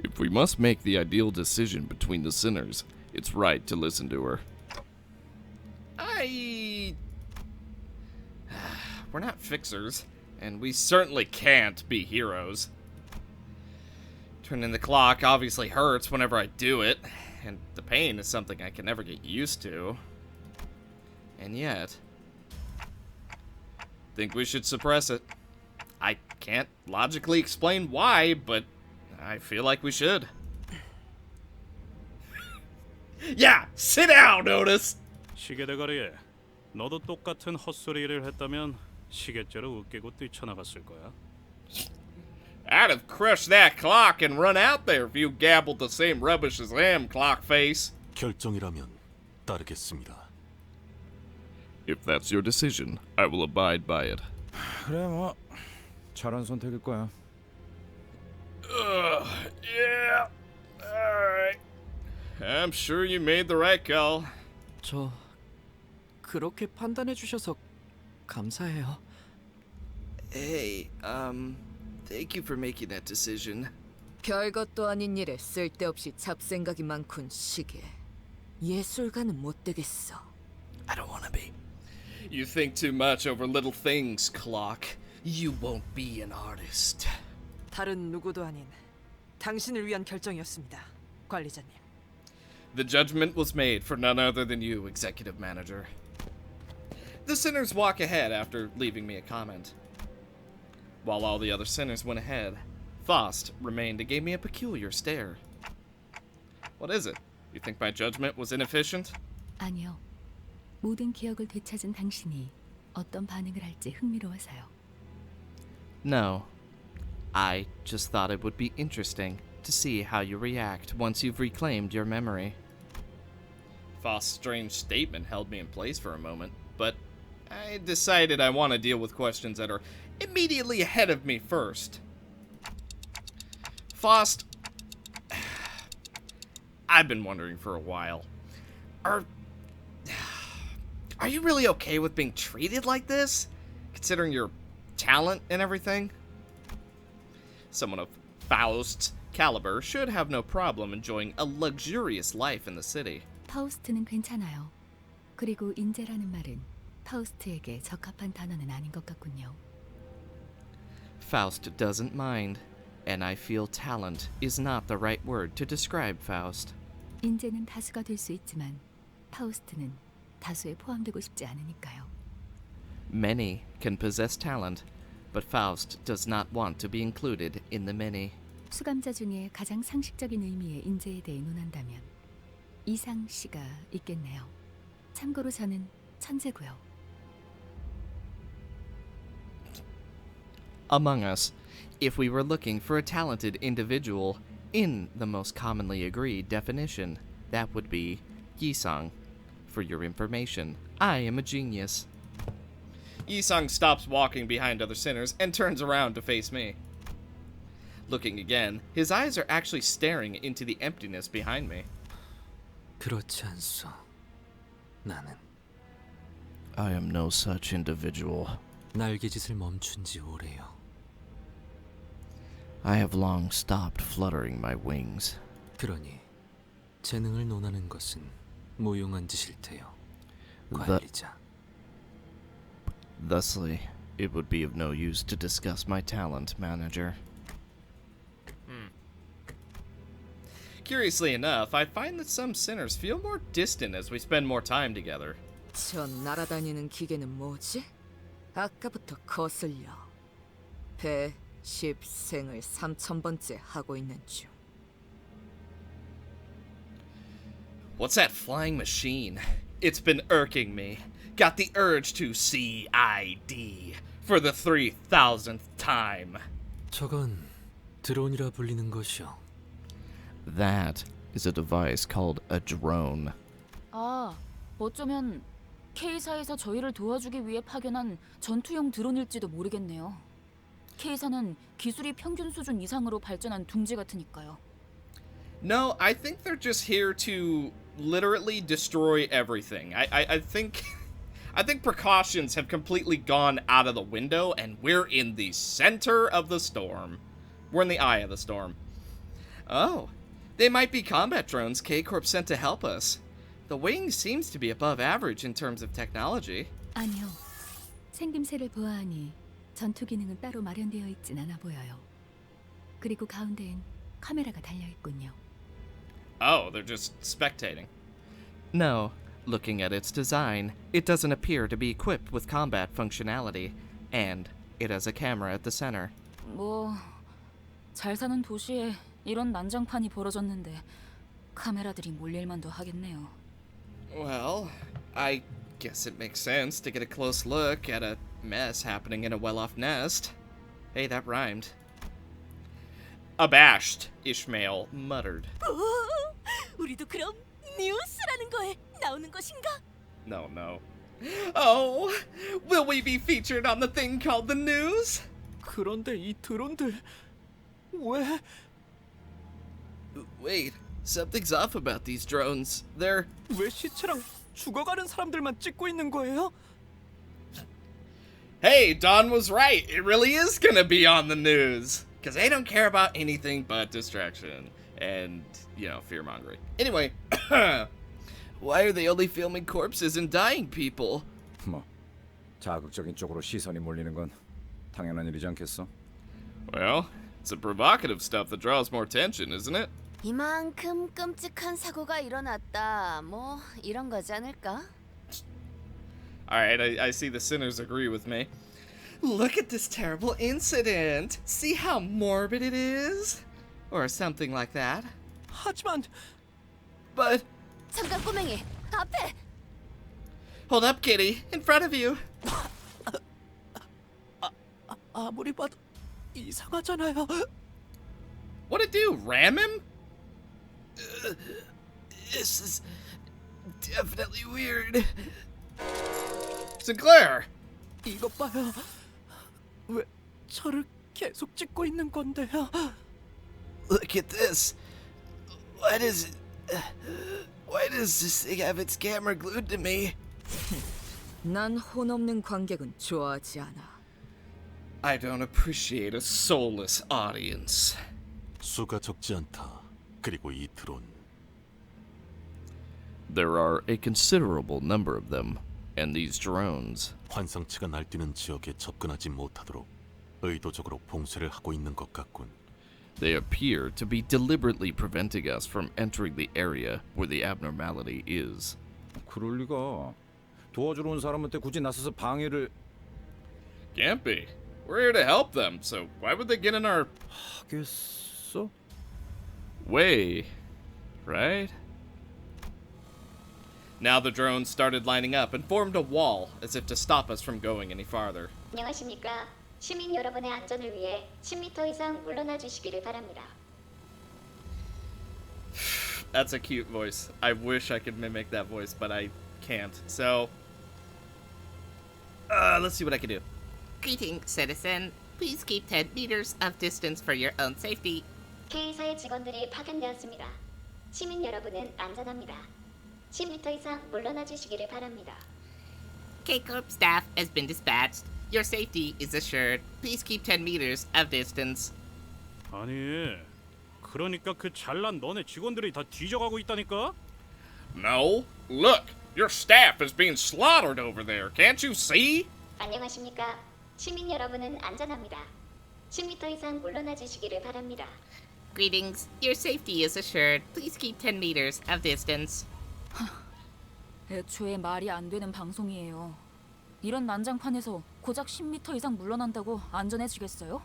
If we must make the ideal decision between the sinners, it's right to listen to her. We're not fixers, and we certainly can't be heroes. Turning the clock obviously hurts whenever I do it, and the pain is something I can never get used to. And yet, think we should suppress it. I can't logically explain why, but I feel like we should. Yeah, sit down, Otis! 시계 대가리에 너도 똑같은 헛소리를 했다면 시계째로 웃기고 뛰쳐나갔을 거야. I'd have crushed that clock and run out there if you gabbled the same rubbish as them, clock face. 결정이라면 따르겠습니다. If that's your decision, I will abide by it. 그래 뭐 잘한 선택일 거야. Yeah. Alright. I'm sure you made the right call. 저 그렇게 판단해 주셔서 감사해요. Hey, thank you for making that decision. 별것도 아닌 일에 쓸데없이 잡생각이 많군 시계. 예술가는 못 되겠어. I don't want to be. You think too much over little things, clock. You won't be an artist. 다른 누구도 아닌 당신을 위한 결정이었습니다, 관리자님. The judgment was made for none other than you, executive manager. The sinners walk ahead after leaving me a comment. While all the other sinners went ahead, Faust remained and gave me a peculiar stare. What is it? You think my judgment was inefficient? 아니요. 모든 기억을 되찾은 당신이 어떤 반응을 할지 흥미로워서요. No. I just thought it would be interesting to see how you react once you've reclaimed your memory. Faust's strange statement held me in place for a moment, but I decided I want to deal with questions that are immediately ahead of me first. Faust, I've been wondering for a while. Are you really okay with being treated like this? Considering your talent and everything? Someone of Faust's caliber should have no problem enjoying a luxurious life in the city. 파우스트는 괜찮아요. 그리고 인재라는 말은 파우스트에게 적합한 단어는 아닌 것 같군요. Faust doesn't mind, and I feel talent is not the right word to describe Faust. 인재는 다수가 될 수 있지만 파우스트는 다수에 포함되고 싶지 않으니까요. Many can possess talent, but Faust does not want to be included in the many. 수감자 중에 가장 상식적인 의미의 인재에 대해 논한다면 이상 씨가 있겠네요. 참고로 저는 천재고요. Among us, if we were looking for a talented individual in the most commonly agreed definition, that would be Yisang. For your information, I am a genius. Yisang stops walking behind other sinners and turns around to face me. Looking again, his eyes are actually staring into the emptiness behind me. 그렇지 않소. 나는 I am no such individual. 날개짓을 멈춘 지 오래요. I have long stopped fluttering my wings. 그러니 재능을 논하는 것은 무용한 짓일 테요. 관리자. Thusly, it would be of no use to discuss my talent, manager. Curiously enough, I find that some sinners feel more distant as we spend more time together. 저 날아다니는 기계는 뭐지? 아까부터 거슬려. 110생을 3000번째 하고 있는 중. What's that flying machine? It's been irking me. Got the urge to CID for the 3000th time. 저건 드론이라 불리는 것이요. That is a device called a drone. 아, 어쩌면 K사에서 저희를 도와주기 위해 파견한 전투용 드론일지도 모르겠네요. K사는 기술이 평균 수준 이상으로 발전한 둥지 같으니까요. No, I think they're just here to literally destroy everything. I think precautions have completely gone out of the window and we're in the center of the storm. We're in the eye of the storm. Oh, they might be combat drones K-Corp sent to help us. The wing seems to be above average in terms of technology. 아니요. 생김새를 보아하니 전투 기능은 따로 마련되어 있진 않아 보여요. 그리고 가운데엔 카메라가 달려 있군요. Oh, they're just spectating. No, looking at its design, it doesn't appear to be equipped with combat functionality, and it has a camera at the center. 뭐, 잘 사는 도시에 이런 난장판이 벌어졌는데 카메라들이 몰릴만도 하겠네요. Well, I guess it makes sense to get a close look at a mess happening in a well-off nest. Hey, that rhymed. Abashed, Ishmael muttered. 우리도 그럼 뉴스라는 거에 나오는 것인가? No. Oh, will we be featured on the thing called the news? 그런데 이 드론들 왜? Wait, something's off about these drones. They're... 왜 시체랑 죽어가는 사람들만 찍고 있는 거예요? Hey, Don was right. It really is gonna be on the news. Because they don't care about anything but distraction and, fear-mongering. Anyway, why are they only filming corpses and dying people? 뭐 자극적인 쪽으로 시선이 몰리는 건 당연한 일이지 않겠어? Well, it's the provocative stuff that draws more attention, isn't it? 이만큼 끔찍한 사고가 일어났다. 뭐 이런 거지 않을까? Alright, I see the sinners agree with me. Look at this terrible incident. See how morbid it is? Or something like that. 하지만 But... 잠깐 꼬맹이, 앞에! Hold up, Kitty. In front of you. 아무리 봐도 이상하잖아요. What'd it do? Ram him? This is definitely weird. Sinclair! 이것 봐요. 왜 저를 계속 찍고 있는 건데요? Look at this. Why does this thing have its camera glued to me? 난 혼 없는 관객은 좋아하지 않아. I don't appreciate a soulless audience. 수가 적지 않다. 그리고 이 드론. There are a considerable number of them, and these drones. 환상체가 날뛰는 지역에 접근하지 못하도록 의도적으로 봉쇄를 하고 있는 것 같군. They appear to be deliberately preventing us from entering the area where the abnormality is. 그럴 리가. 도와주러 온 사람한테 굳이 나서서 방해를... Can't be. We're here to help them, so why would they get in our... 하겠어? way, right? Now the drones started lining up and formed a wall as if to stop us from going any farther. 안녕하십니까. 시민 여러분의 안전을 위해 10m 이상 물러나 주시기를 바랍니다. That's a cute voice. I wish I could mimic that voice, but I can't. So, let's see what I can do. Greeting, citizen. Please keep 10 meters of distance for your own safety. K사의 직원들이 파견되었습니다. 시민 여러분은 안전합니다. 10m 이상 물러나 주시기를 바랍니다. K-Corp staff has been dispatched. Your safety is assured. Please keep 10 meters of distance. 아니, 그러니까 그 잘난 너네 직원들이 다 뒤져가고 있다니까? No. Look, your staff is being slaughtered over there. Can't you see? 안녕하십니까? 시민 여러분은 안전합니다. 10m 이상 물러나 주시기를 바랍니다. Greetings. Your safety is assured. Please keep 10 meters of distance. 애초에 말이 안 되는 방송이에요. 이런 난장판에서 고작 10m 이상 물러난다고 안전해지겠어요?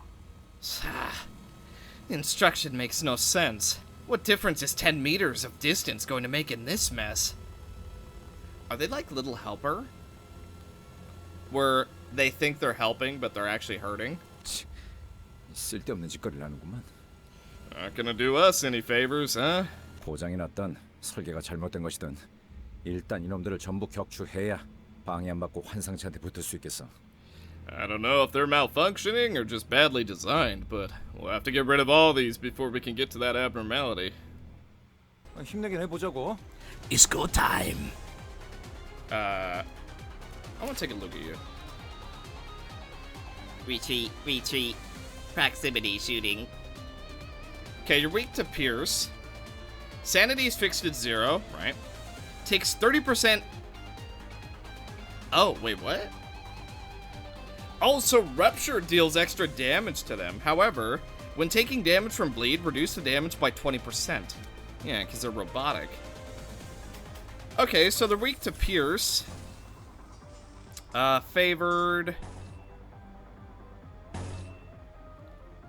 Instruction makes no sense. What difference is 10 meters of distance going to make in this mess? Are they like little helper? Where they think they're helping, but they're actually hurting? 쓸데없는 짓거리를 하는구만. Not gonna do us any favors, huh? 고장이 났던 설계가 잘못된 것이든 일단 이놈들을 전부 격추해야 방해 안 받고 환상체한테 붙을 수 있겠어. I don't know if they're malfunctioning or just badly designed, but we'll have to get rid of all these before we can get to that abnormality. 힘내긴 해보자고. It's go time. I want to take a look at you. Retreat, retreat. Proximity shooting. Okay, you're weak to Pierce. Sanity is fixed at 0, right? Takes 30%. Oh, wait, what? Also, Rupture deals extra damage to them. However, when taking damage from Bleed, reduce the damage by 20%. Yeah, because they're robotic. Okay, so they're weak to Pierce. Favored.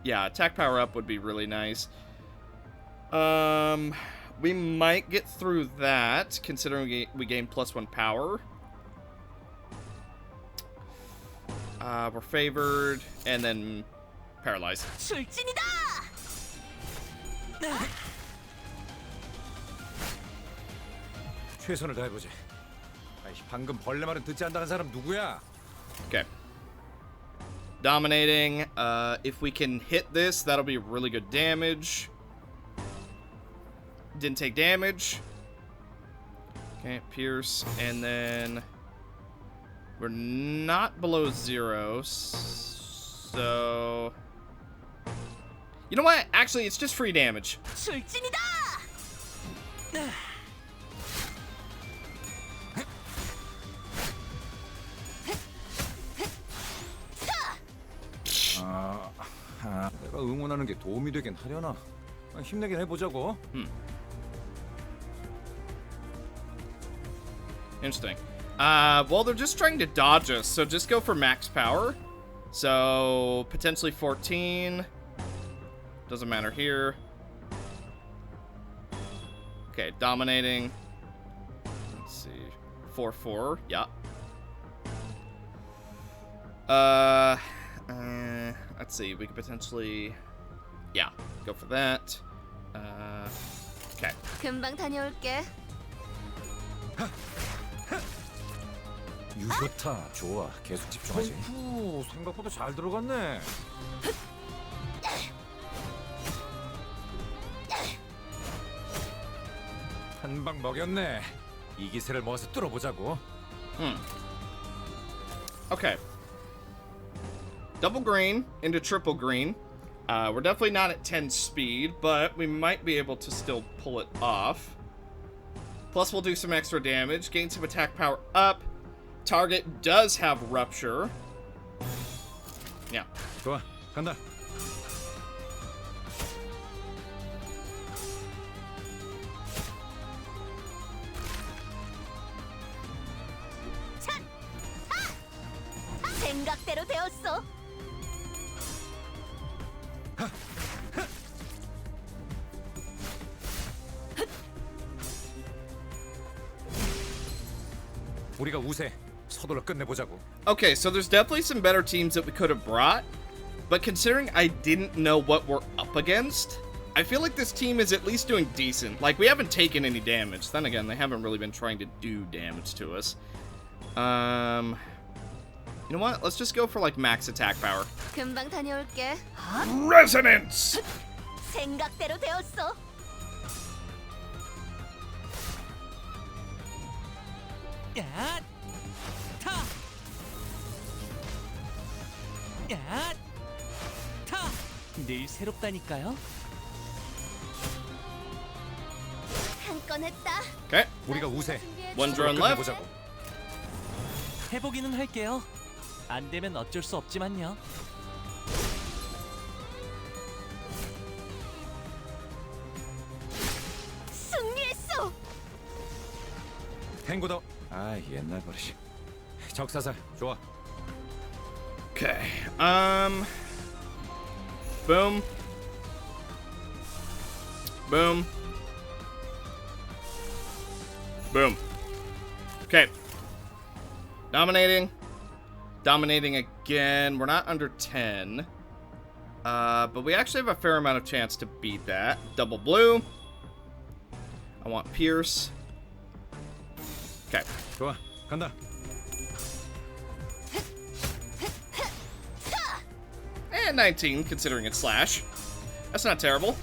Yeah, attack power up would be really nice. We might get through that, considering we gain +1 power. We're favored, and then paralyzed. 최선을 다해보지. 방금 벌레 말은 듣지 않는다는 사람 누구야? Okay. Dominating. If we can hit this, that'll be really good damage. Didn't take damage. Okay, pierce, and then we're not below 0, so you know what? Actually, it's just free damage. 내가 응원하는 게 도움이 되긴 하려나? 힘내긴 해보자고. Interesting. Well, they're just trying to dodge us, so just go for max power. So, potentially 14. Doesn't matter here. Okay, dominating. Let's see. 4-4. Yeah. Let's see. We could potentially... Yeah, go for that. Okay. 금방 다녀올게. 유효타 좋아. 계속 집중하지. 생각보다 잘 들어갔네. 한 방 먹였네. 이 기세를 모아서 뚫어보자고. Okay. Double green into triple green. We're definitely not at 10 speed, but we might be able to still pull it off. Plus, we'll do some extra damage, gain some attack power up. Target does have Rupture. Yeah. 좋아, 간다. 생각대로 되었어. 우리가 우세. 서둘러 끝내보자고. Okay, so there's definitely some better teams that we could have brought, but considering I didn't know what we're up against, I feel like this team is at least doing decent. Like, we haven't taken any damage. Then again, they haven't really been trying to do damage to us. You know what? Let's just go for, like, max attack power. 금방 다녀올게. Resonance! 생각대로 되었어. 야! 타! 야! 타! 늘 새롭다니까요. 한 건 했다. Okay. 우리가 우세. One drone left. 보자고. 해보기는 할게요. 안 되면 어쩔 수 없지만요. 승리했어. 탱고더. 아, 옛날 버릇이. 적사살. 좋아. Okay. Boom. Boom. Boom. Okay. Dominating. Dominating again. We're not under 10. But we actually have a fair amount of chance to beat that. Double blue. I want Pierce. Okay. 좋아. 간다. And 19, considering it's slash. That's not terrible.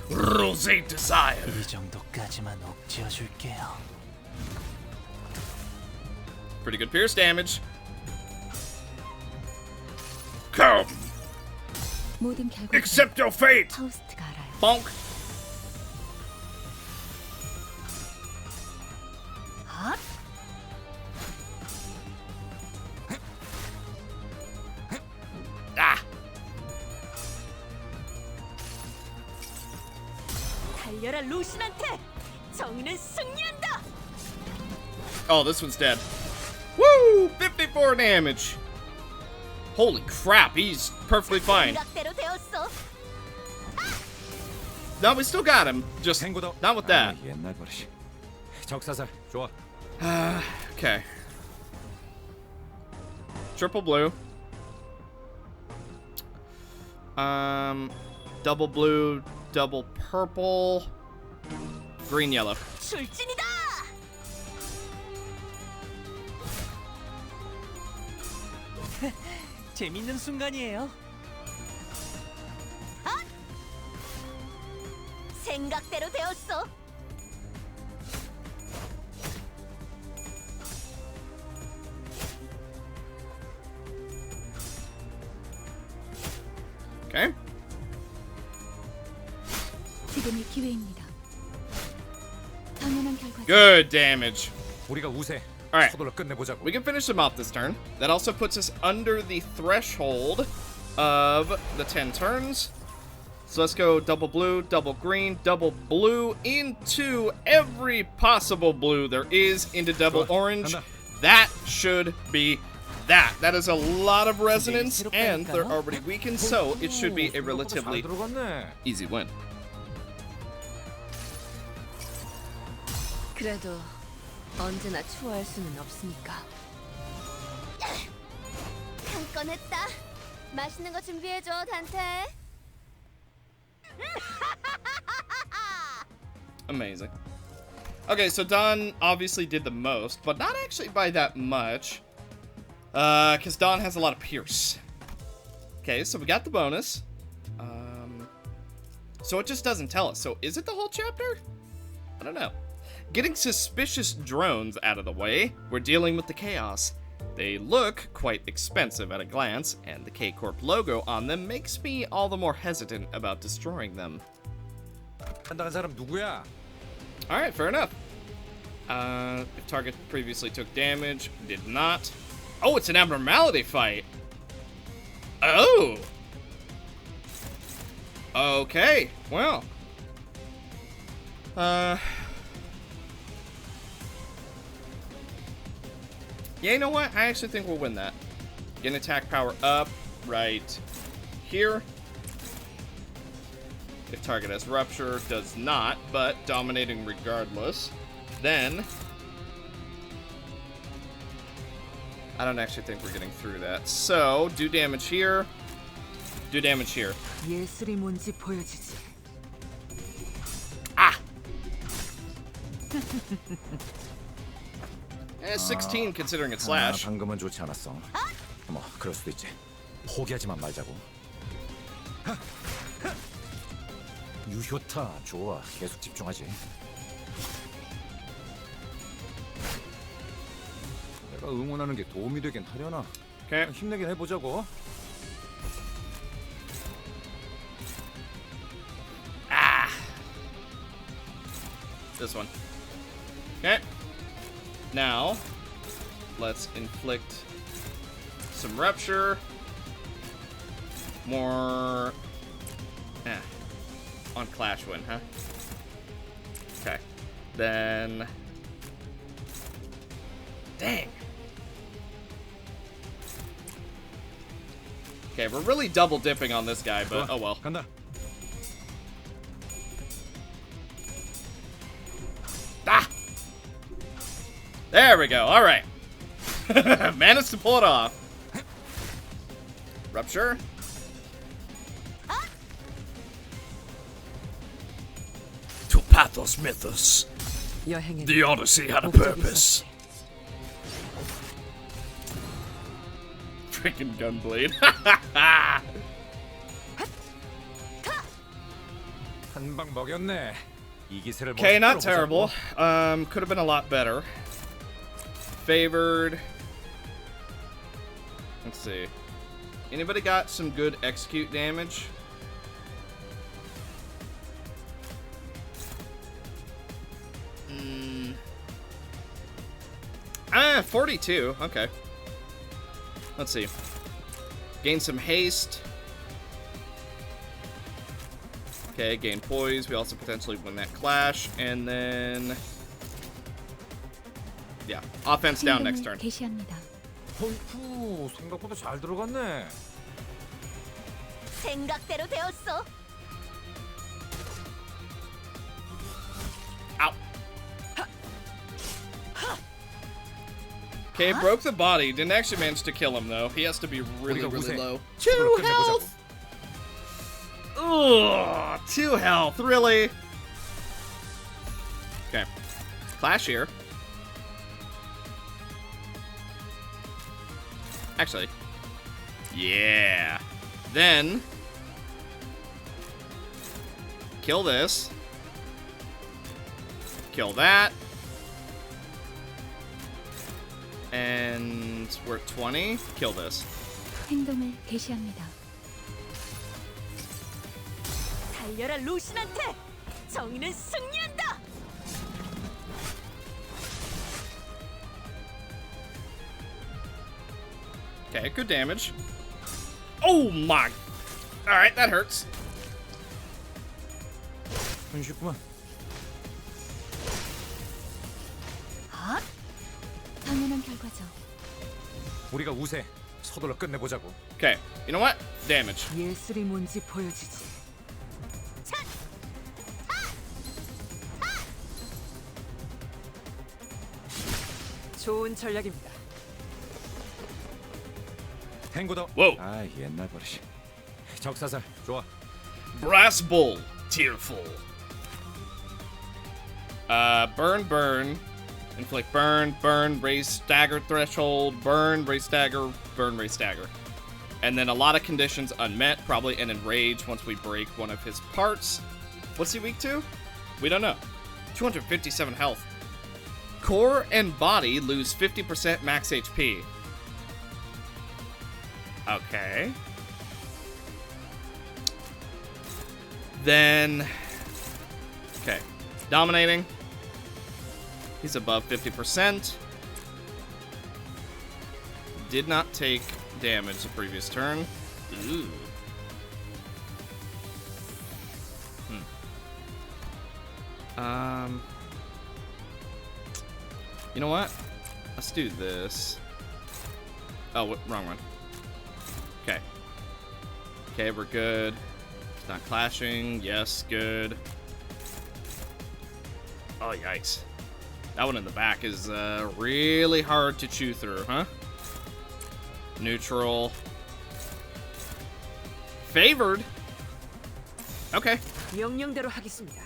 Rose Desire. 이 정도까지만 억지어 줄게요. Pretty good pierce damage. Come. 모든 결과 Accept your fate. 파우스트가 알아요. Bonk. 핫! Ah. 달려라 루신한테. 정의는 승리한다. Oh, this one's dead. Woo! 54 damage. Holy crap, he's perfectly fine. 생각대로 되었어. No, we still got him. Just 탱고더. not with that. 아, 옛날 버릇이. 적사살. 좋아. Okay. Triple blue. Double blue, double purple, green, yellow. 출진이다. 재밌는 순간이에요. 생각대로 되었어. Okay. 지금이 기회입니다. 당연한 결과죠. Good damage. 우리가 우세. All right. 서둘러 끝내보자고. We can finish them off this turn. That also puts us under the threshold of the 10 turns. So let's go double blue, double green, double blue into every possible blue there is into double orange. That should be that. That is a lot of resonance, and they're already weakened, so it should be a relatively easy win. 그래도 언제나 추월할 수는 없으니까. 한 건 했다. 맛있는 거 준비해줘, 단테. Amazing. Okay, so Dawn obviously did the most, but not actually by that much. Because Dawn has a lot of Pierce. Okay, so we got the bonus. So it just doesn't tell us. So is it the whole chapter? I don't know. Getting suspicious drones out of the way, we're dealing with the chaos. They look quite expensive at a glance, and the K-Corp logo on them makes me all the more hesitant about destroying them. 한다는 사람 누구야? Alright, fair enough. If target previously took damage, did not. Oh, it's an abnormality fight. Oh. Okay, well. Yeah, you know what? I actually think we'll win that. Get an attack power up right here. If target has rupture, does not, but dominating regardless. Then I don't actually think we're getting through that. So do damage here. Do damage here. 예술이 뭔지 보여주지. Ah! 16 considering it's slash. 방금은 좋지 않았어. 뭐 그럴 수도 있지. 포기하지만 말자고. 유효타 좋아. 계속 집중하지. 내가 응원하는 게 도움이 되긴 하려나. Okay. 힘내긴 해보자고. Ah. This one. Okay. Now, let's inflict some rupture. More. On Clash win, huh? Okay. Then. Dang. Okay, we're really double dipping on this guy, but oh well. Ah! There we go. All right. Managed to pull it off. Rupture. To Pathos Mythos. The Odyssey had a purpose. Freaking gunblade. 한방 먹였네. 이 기세를 Okay, not terrible. Could have been a lot better. Favored. Let's see. Anybody got some good execute damage? Hmm. 42. Okay. Let's see. Gain some haste. Okay, gain poise. We also potentially win that clash. And then... yeah, offense down next turn. 개시합니다. 헐프, 생각보다 잘 들어갔네. 생각대로 되었어. Ow. Okay, broke the body. Didn't actually manage to kill him, though. He has to be really, really low. 2 health! Ugh, 2 health, really? Okay. Clash here. Actually. Yeah. Then. Kill this. Kill that. And we're at 20. Kill this. 행동을 개시합니다. 달려라 루신한테. 정의는 승리한다. Okay, good damage. Oh my! Alright, that hurts. 손쉽구만. 당연한 결과죠. 우리가 우세. 서둘러 끝내보자고. Okay, you know what? Damage. 예술이 뭔지 보여주지. 좋은 전략입니다. 탱고더. Whoa. 아, 옛날 버릇이. 적사살. 좋아. Brass Bull. Tearful. Burn. Inflict burn, raise stagger threshold, burn, raise stagger, burn, raise stagger. And then a lot of conditions unmet, probably an enrage once we break one of his parts. What's he weak to? We don't know. 257 health. Core and body lose 50% max HP. Okay. Then... okay. Dominating. He's above 50%. Did not take damage the previous turn. Ooh. You know what? Let's do this. Oh, wrong one. Okay. Okay, we're good. It's not clashing. Yes, good. Oh, yikes. That one in the back is really hard to chew through, huh? Neutral. Favored. Okay. 명령대로 하겠습니다.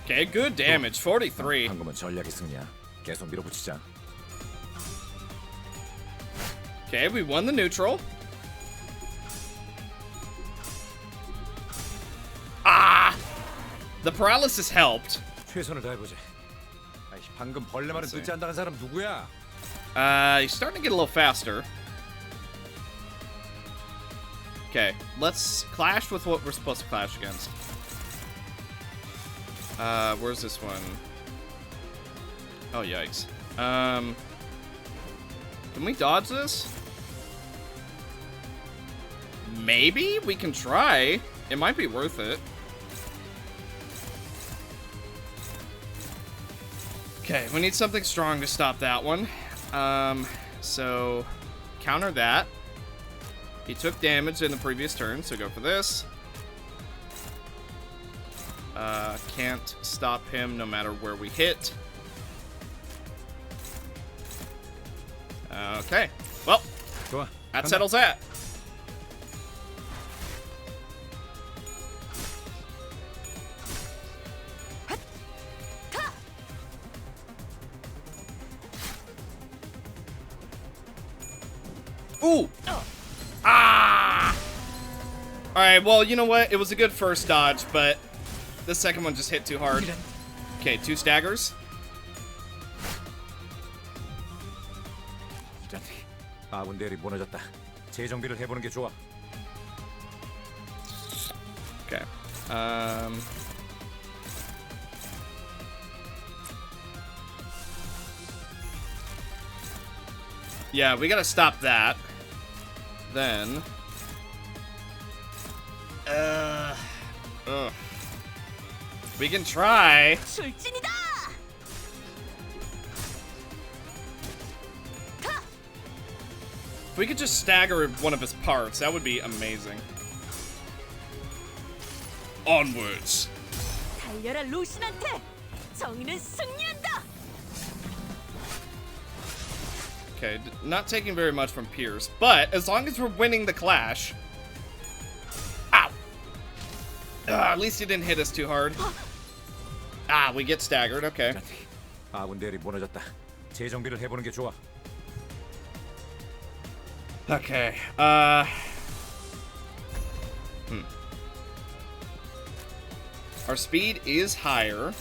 Okay, good damage. 43. 방금은 전략의 승리야. 계속 밀어붙이자. Okay, we won the neutral. The paralysis helped. 최선을 다해보자. 아이, 방금 벌레 말은 듣지 않는다는 사람 누구야? He's starting to get a little faster. Okay, let's clash with what we're supposed to clash against. Where's this one? Oh, yikes. Can we dodge this? Maybe? We can try. It might be worth it. Okay, we need something strong to stop that one. So counter that. He took damage in the previous turn, so go for this. Can't stop him no matter where we hit. Okay, well, that settles that. Ooh! Ah! Alright, well, you know what? It was a good first dodge, but the second one just hit too hard. Okay, 2 staggers. 아군 대열이 무너졌다. 재정비를 해보는 게 좋아. Okay. Yeah, we gotta stop that. Then. We can try. If we could just stagger one of his parts, that would be amazing. Onwards. 달려라 루신한테. 정의는 승리한다. Okay, not taking very much from Pierce, but as long as we're winning the clash. Ow! At least he didn't hit us too hard. Ah, we get staggered. Okay. 아군 대열이 무너졌다. 재정비를 해보는 게 좋아. Okay. Our speed is higher.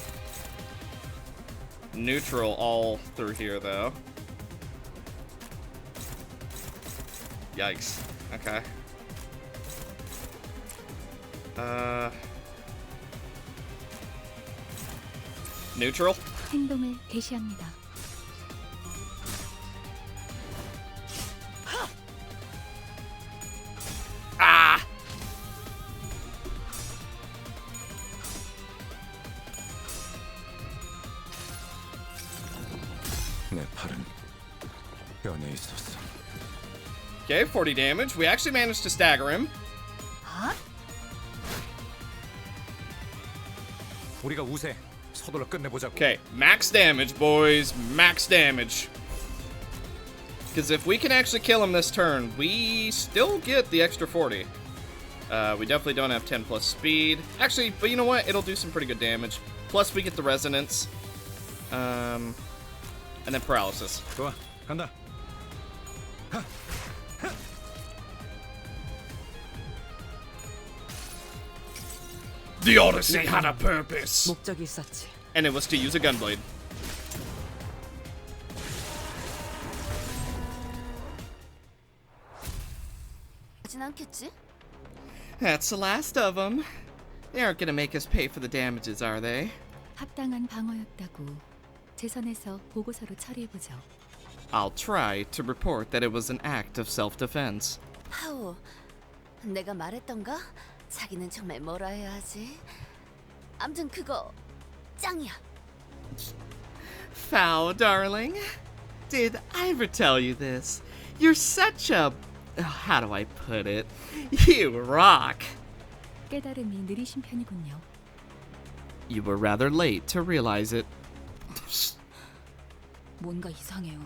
Neutral all through here, though. Yikes. Okay. Neutral? 행동을 개시합니다. Ah! 내 팔은 변해 있었어. Okay, 40 damage. We actually managed to stagger him. 우리가 우세. 서둘러 끝내보자고. Okay, max damage, boys. Max damage. Because if we can actually kill him this turn, we still get the extra 40. We definitely don't have 10 plus speed. Actually, but you know what? It'll do some pretty good damage. Plus, we get the resonance. And then paralysis. 좋아, 간다. The Odyssey had a purpose. 목적이 있었지. And it was to use a gunblade. 하진 않겠지? That's the last of them. They aren't gonna make us pay for the damages, are they? 합당한 방어였다고 제 선에서 보고서로 처리해보죠. I'll try to report that it was an act of self-defense. 하우, 내가 말했던가? 자기는 정말 뭐라 해야 하지? 암튼 그거 짱이야. Foul, darling. Did I ever tell you this? You're such a... how do I put it? You rock. 깨달음이 느리신 편이군요. You were rather late to realize it. 뭔가 이상해요.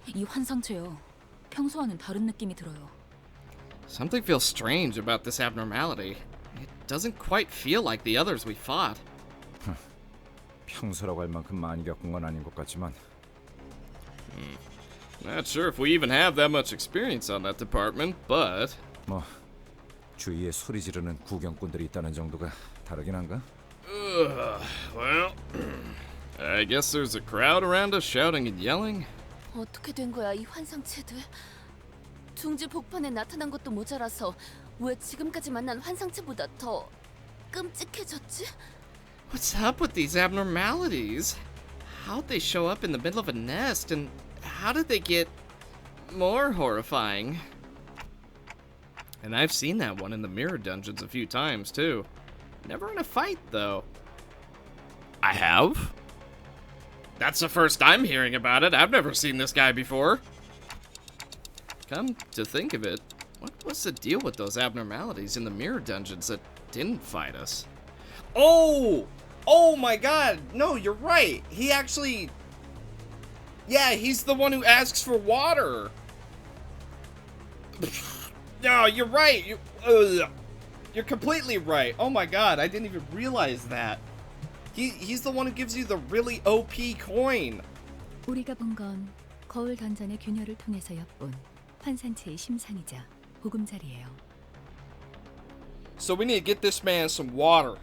이 환상체요. 평소와는 다른 느낌이 들어요. Something feels strange about this abnormality. It doesn't quite feel like the others we fought. 평소라고 할 만큼 많이 겪은 건 아닌 것 같지만. Not sure if we even have that much experience on that department, but... 뭐 주위에 소리 지르는 구경꾼들이 있다는 정도가 다르긴 한가? Well, I guess there's a crowd around us shouting and yelling. 어떻게 된 거야 이 환상체들? 둥지 복판에 나타난 것도 모자라서 왜 지금까지 만난 환상체보다 더 끔찍해졌지? What's up with these abnormalities? How'd they show up in the middle of a nest, and how did they get more horrifying? And I've seen that one in the mirror dungeons a few times, too. Never in a fight, though. I have? That's the first I'm hearing about it. I've never seen this guy before. Come to think of it, what was the deal with those abnormalities in the mirror dungeons that didn't fight us? Oh! Oh my god! No, you're right. He actually... Yeah, he's the one who asks for water. No, you're right. You're completely right. Oh my god, I didn't even realize that. He's the one who gives you the really OP coin. 우리가 본 건 거울 던전의 균열을 통해서 엿본 환상체의 심상이자 보금자리예요. So we need to get this man some water.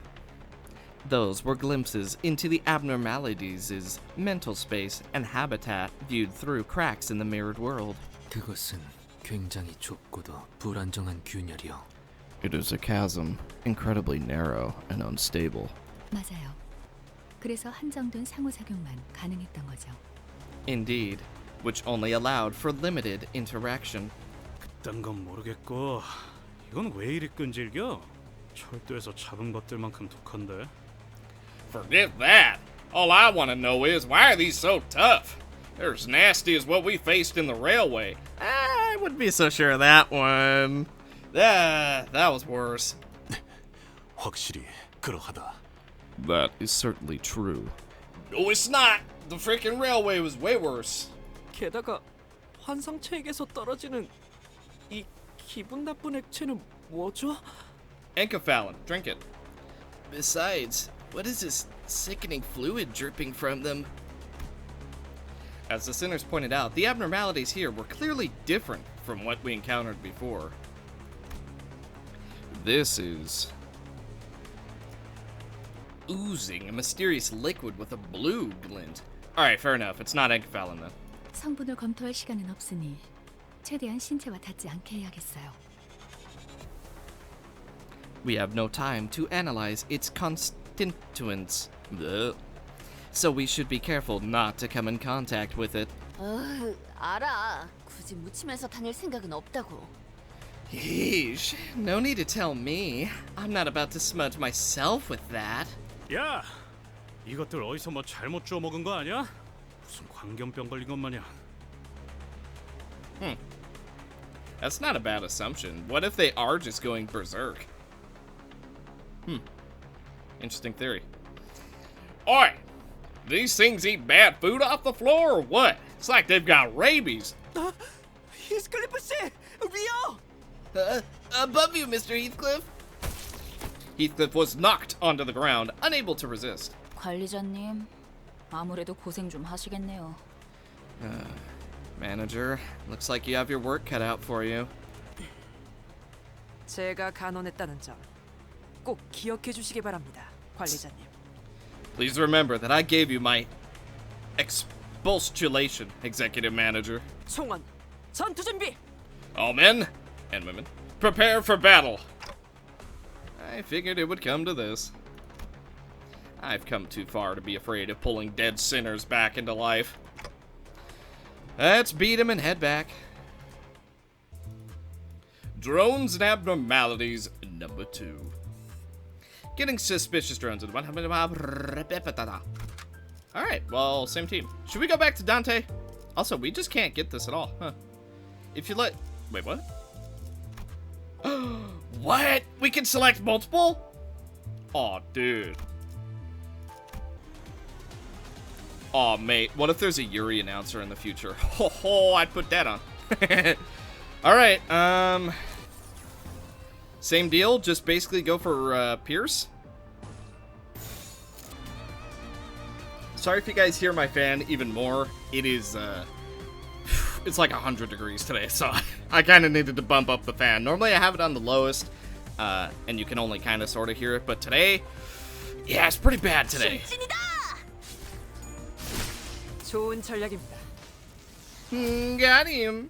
Those were glimpses into the abnormalities' mental space and habitat viewed through cracks in the mirrored world. 그것은 굉장히 좁고도 불안정한 균열이요. It is a chasm, incredibly narrow and unstable. 맞아요. 그래서 한정된 상호작용만 가능했던 거죠. Indeed, which only allowed for limited interaction. 그딴 건 모르겠고 이건 왜 이리 끈질겨? 철도에서 잡은 것들만큼 독한데. Forget that. All I want to know is, why are these so tough? They're as nasty as what we faced in the railway. I wouldn't be so sure of that one. That was worse. 확실히 그러하다. That is certainly true. No, it's not. The freaking railway was way worse. 게다가 환상체에게서 떨어지는 이 기분 나쁜 액체는 뭐죠? Enkephalin, drink it. Besides, what is this sickening fluid dripping from them? As the sinners pointed out, the abnormalities here were clearly different from what we encountered before. This is oozing a mysterious liquid with a blue glint. Alright, fair enough. It's not enkephalin then. 성분을 검토할 시간은 없으니 최대한 신체와 닿지 않게 해야겠어요. We have no time to analyze its constituents. So we should be careful not to come in contact with it. 알아. 굳이 묻히면서 다닐 생각은 없다고. Yeesh, no need to tell me. I'm not about to smudge myself with that. 야! 이것들 어디서 뭐 잘못 주워 먹은 거 아니야? 무슨 광견병 걸린 것 마냥. That's not a bad assumption. What if they are just going berserk? Interesting theory. Oi! These things eat bad food off the floor or what? It's like they've got rabies. 히스클리프 씨! 위요! Above you, Mr. Heathcliff. Heathcliff was knocked onto the ground, unable to resist. 관리자님, 아무래도 고생 좀 하시겠네요. Manager, looks like you have your work cut out for you. 제가 간언했다는 점 꼭 기억해 주시기 바랍니다, 관리자님. Please remember that I gave you my expostulation, Executive Manager. 총원, 전투 준비! All men and women, prepare for battle. I figured it would come to this. I've come too far to be afraid of pulling dead sinners back into life. Let's beat him and head back. Drones and abnormalities number 2. Getting suspicious drones. Alright, well, same team. Should we go back to Dante? Also, we just can't get this at all, huh? If you let... Wait, what? What? We can select multiple? Aw, dude. Aw, mate. What if there's a Yuri announcer in the future? Ho, I'd put that on. Alright, same deal, just basically go for Pierce. Sorry if you guys hear my fan even more. It is, it's like 100 degrees today, so I kind of needed to bump up the fan. Normally I have it on the lowest, and you can only kind of sort of hear it, but today, Yeah, it's pretty bad today. 좋은 전략입니다. Got him.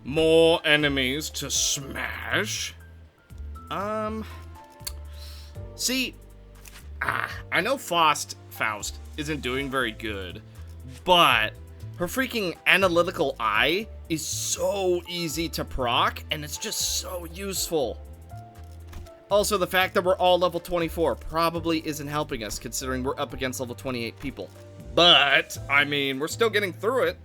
More enemies to smash. See, I know Faust isn't doing very good, but her freaking analytical eye is so easy to proc, and it's just so useful. Also, the fact that we're all level 24 probably isn't helping us, considering we're up against level 28 people. But, I mean, we're still getting through it.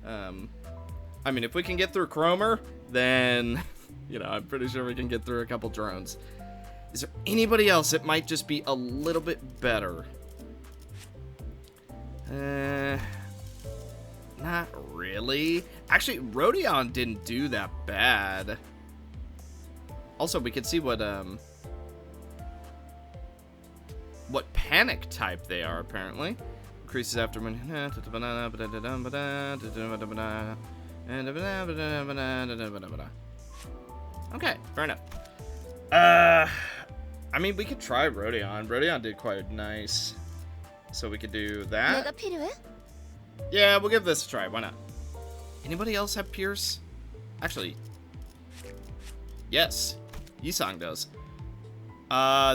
I mean, if we can get through Cromer, then, you know, I'm pretty sure we can get through a couple drones. Is there anybody else that might just be a little bit better? Not really. Actually, Rodion didn't do that bad. Also, we can see what panic type they are, apparently. Increases after... Okay, fair enough. I mean, we could try Rodion. Rodion did quite nice. So we could do that. 내가 필요해? Yeah, we'll give this a try. Why not? Anybody else have Pierce? Actually, yes. Yisang does.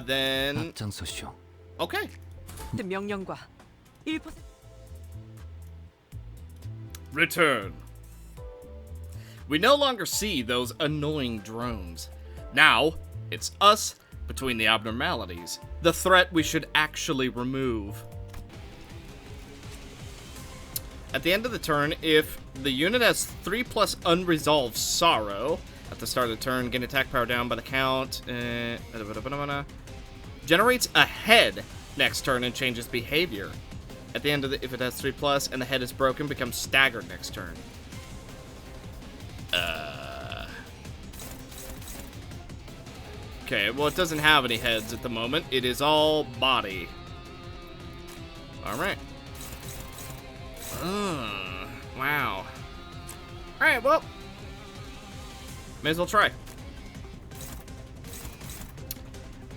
Then... Okay. 명령과 1%. Return. We no longer see those annoying drones. Now, it's us between the abnormalities. The threat we should actually remove. At the end of the turn, if the unit has 3+ unresolved sorrow, at the start of the turn, gain attack power down by the count. Generates a head next turn and changes behavior. At the end of the, if it has 3+ and the head is broken, becomes staggered next turn. Okay, well, it doesn't have any heads at the moment. It is all body. Alright. Wow. Alright, well. May as well try.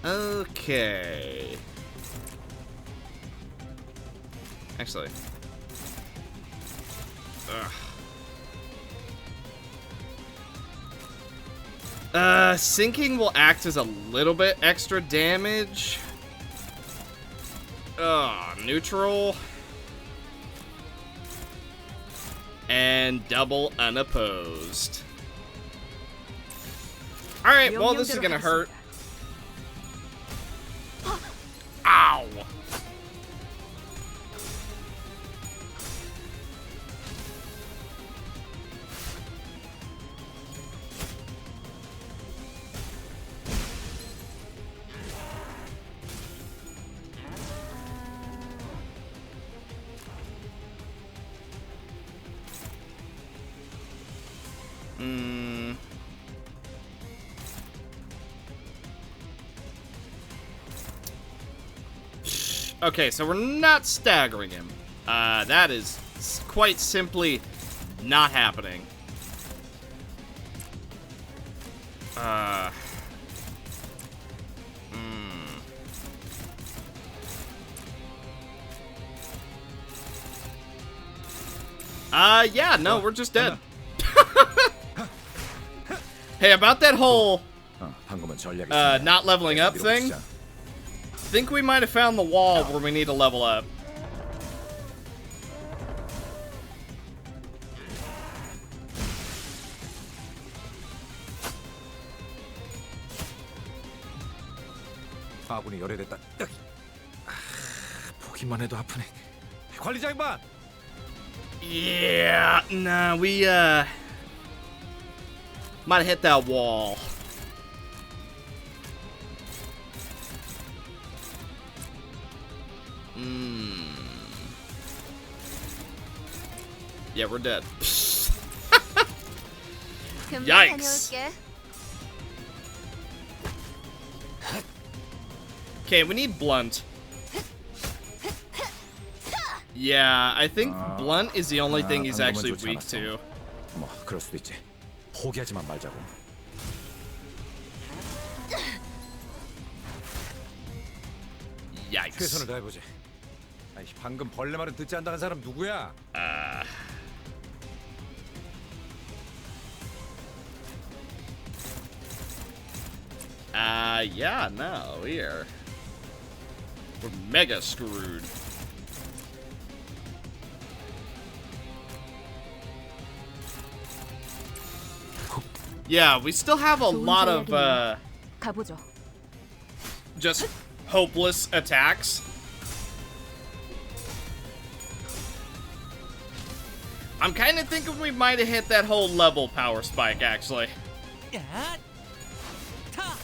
Okay. Actually. Sinking will act as a little bit extra damage. Neutral. And double unopposed. Alright, well, this is gonna hurt. Ow! Okay, so we're not staggering him. That is quite simply not happening. Yeah, no, we're just dead. Hey, about that whole not leveling up thing, I think we might have found the wall where we need to level up. 아군이 열애됐다. 보기만 해도 아프네. 관리자 양반. Yeah, nah, we might have hit that wall. Yeah, we're dead. Yikes. Okay, we need blunt. Yeah, I think blunt is the only thing he's actually weak to. 뭐 그럴 수도 있지. 포기하지만 말자고. Yikes. 최선을 다해보지. 아이, 방금 벌레 말은 듣지 않다는 사람 누구야? Yeah, no, we're mega screwed. Yeah, we still have a lot of 가보죠. just hopeless attacks. I'm kind of thinking we might have hit that whole level power spike, actually. 야, 타.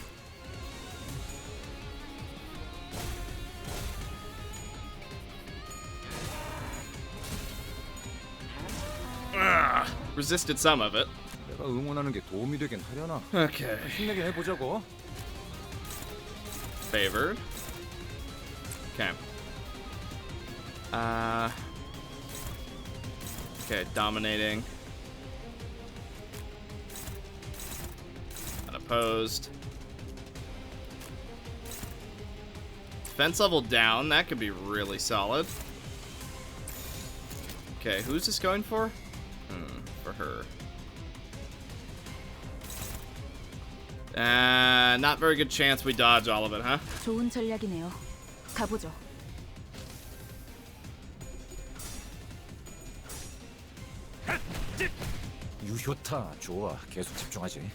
Resisted some of it. 내가 응원하는 게 도움이 되긴 하려나? Okay. 힘내게 해보자고. Favored. Okay. Okay, dominating. Unopposed. Defense level down, that could be really solid. Okay, who's this going for? For her. Not very good chance we dodge all of it, huh? 좋은 전략이네요. 가보죠. 유효타 좋아. 계속 집중하지.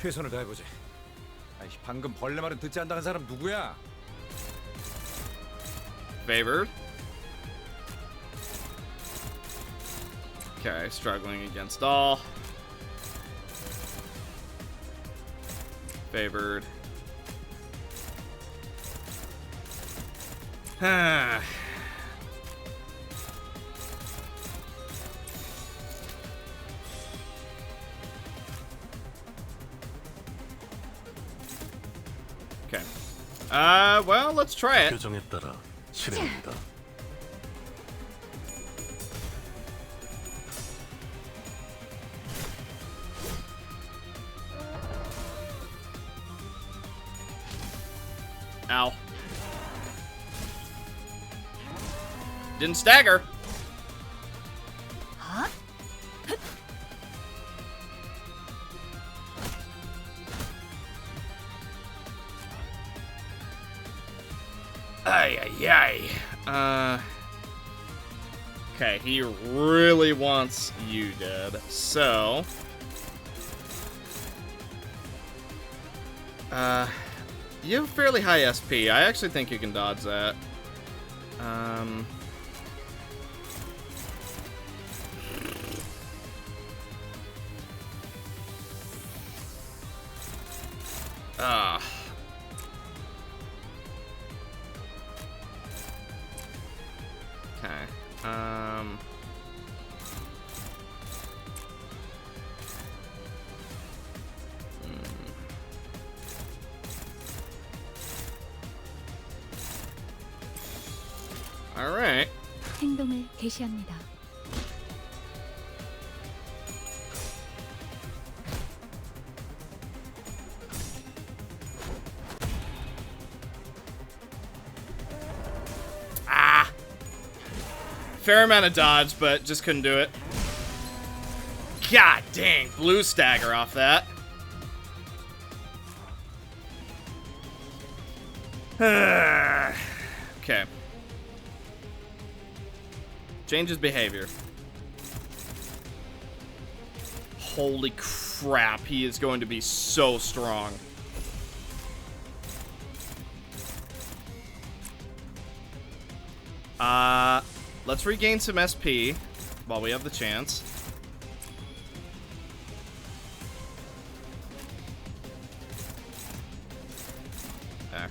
최선을 다해보지. 아이, 방금 벌레 말은 듣지 않다는 사람 누구야? Favored. Okay, struggling against all. Favored. Okay. Well, let's try it. 규정에 따라 실행합니다. Ow. Didn't stagger. Huh? Ay, ay, ay. Okay, he really wants you dead. So, you have fairly high SP. I actually think you can dodge that. Okay. All right. 행동을 개시합니다. Fair amount of dodge, but just couldn't do it. God dang, blue stagger off that. Okay. Changes behavior. Holy crap, he is going to be so strong. Let's regain some SP while we have the chance.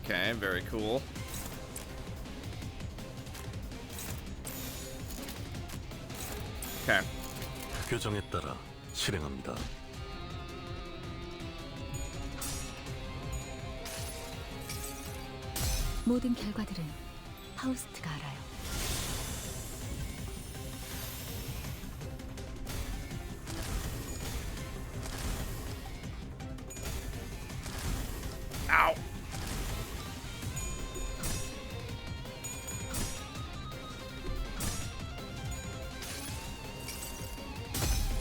Okay, very cool. Okay. 규정에 따라 실행합니다. 모든 결과들은 파우스트가 알아요. Ow.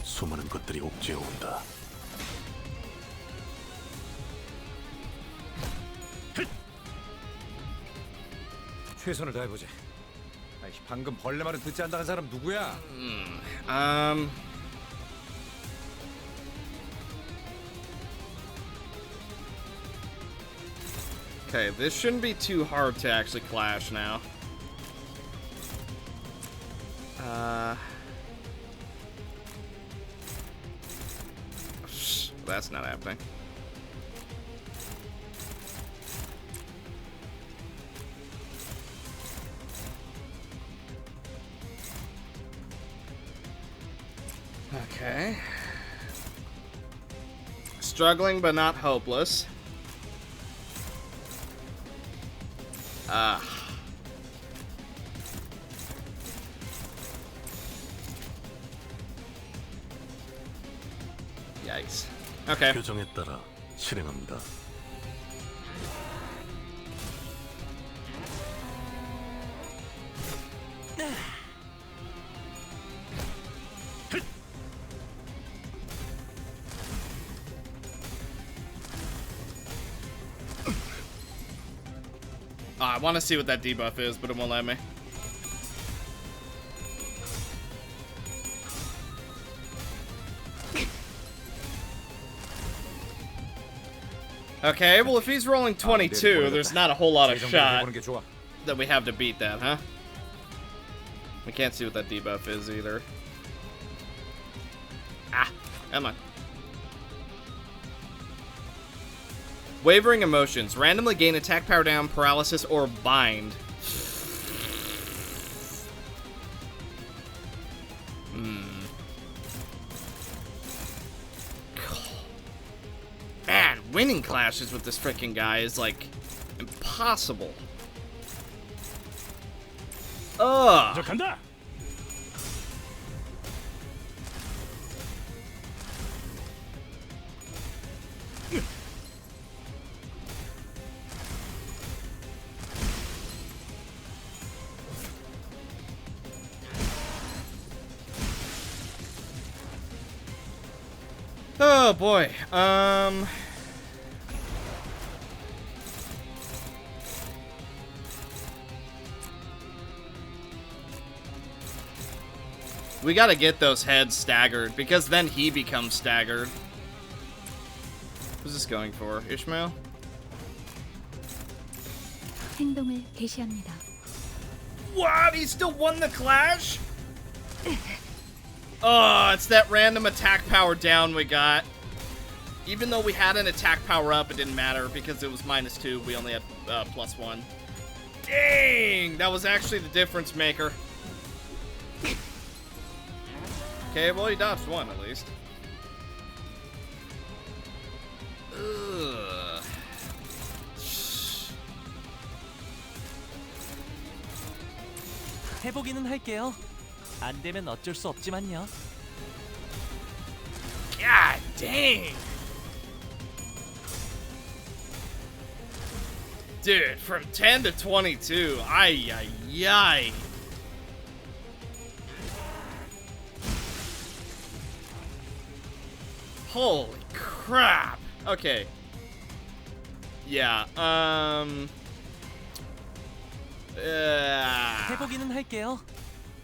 수많은 것들이 옥죄어 온다. 최선을 다해보자. 아이, 방금 벌레 말은 듣지 않다는 사람 누구야? Okay, this shouldn't be too hard to actually clash now. That's not happening. Okay. Struggling but not hopeless. Yikes. Okay. 규정에 따라 실행합니다. I want to see what that debuff is, but it won't let me. Okay, well if he's rolling 22, there's not a whole lot of shot that we have to beat that, huh? We can't see what that debuff is either. Ah, come on. Wavering emotions. Randomly gain attack power down, paralysis, or bind. Man, winning clashes with this freaking guy is like impossible. Ugh. Oh boy. We gotta get those heads staggered, because then he becomes staggered. Who's this going for? Ishmael? 행동을 개시합니다. What? He still won the clash? Oh, it's that random attack power down we got. Even though we had an attack power up, it didn't matter because it was -2. We only had +1. Dang! That was actually the difference maker. Okay, well, he dodged one at least. Ugh. 해보기는 할게요. 안 되면 어쩔 수 없지만요. God dang! Dude, from 10 to 22. Ay, ay, ay. Holy crap. Okay. Yeah, 해보기는 할게요.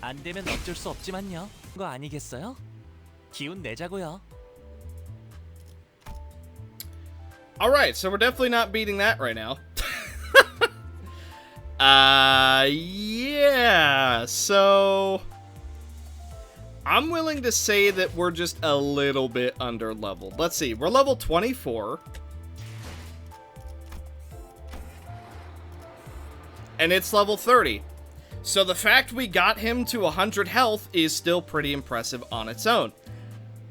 안 되면 어쩔 수 없지만요. 거 아니겠어요? 기운 내자고요. Alright, so we're definitely not beating that right now. Yeah, so I'm willing to say that we're just a little bit under leveled. Let's see, we're level 24. And it's level 30. So the fact we got him to 100 health is still pretty impressive on its own.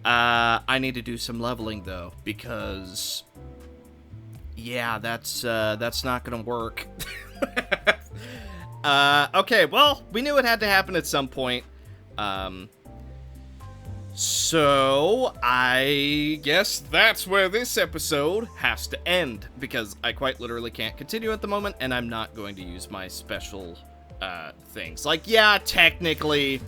I need to do some leveling though, because yeah, that's not gonna work. Okay, well, we knew it had to happen at some point. So, I guess that's where this episode has to end, because I quite literally can't continue at the moment, and I'm not going to use my special things. Like, yeah, technically,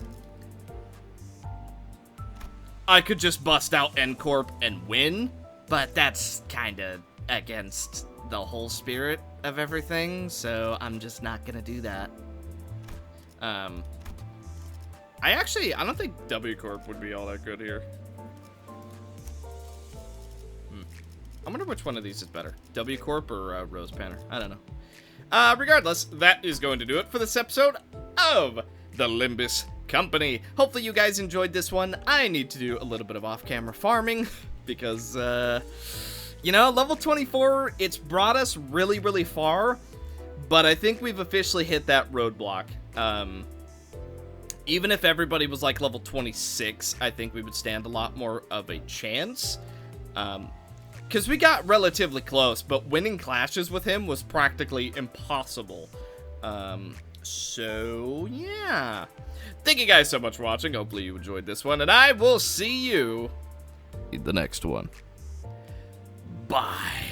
I could just bust out N-Corp and win, but that's kind of against the whole spirit of everything, so I'm just not gonna do that. I don't think W-Corp would be all that good here. I wonder which one of these is better, W-Corp or Rose Panner. I don't know. Regardless, that is going to do it for this episode of the Limbus Company. Hopefully you guys enjoyed this one. I need to do a little bit of off-camera farming because, you know, level 24, it's brought us really, really far, but I think we've officially hit that roadblock. Even if everybody was like level 26, I think we would stand a lot more of a chance. Because we got relatively close, but winning clashes with him was practically impossible. So, yeah. Thank you guys so much for watching. Hopefully you enjoyed this one, and I will see you in the next one. Bye.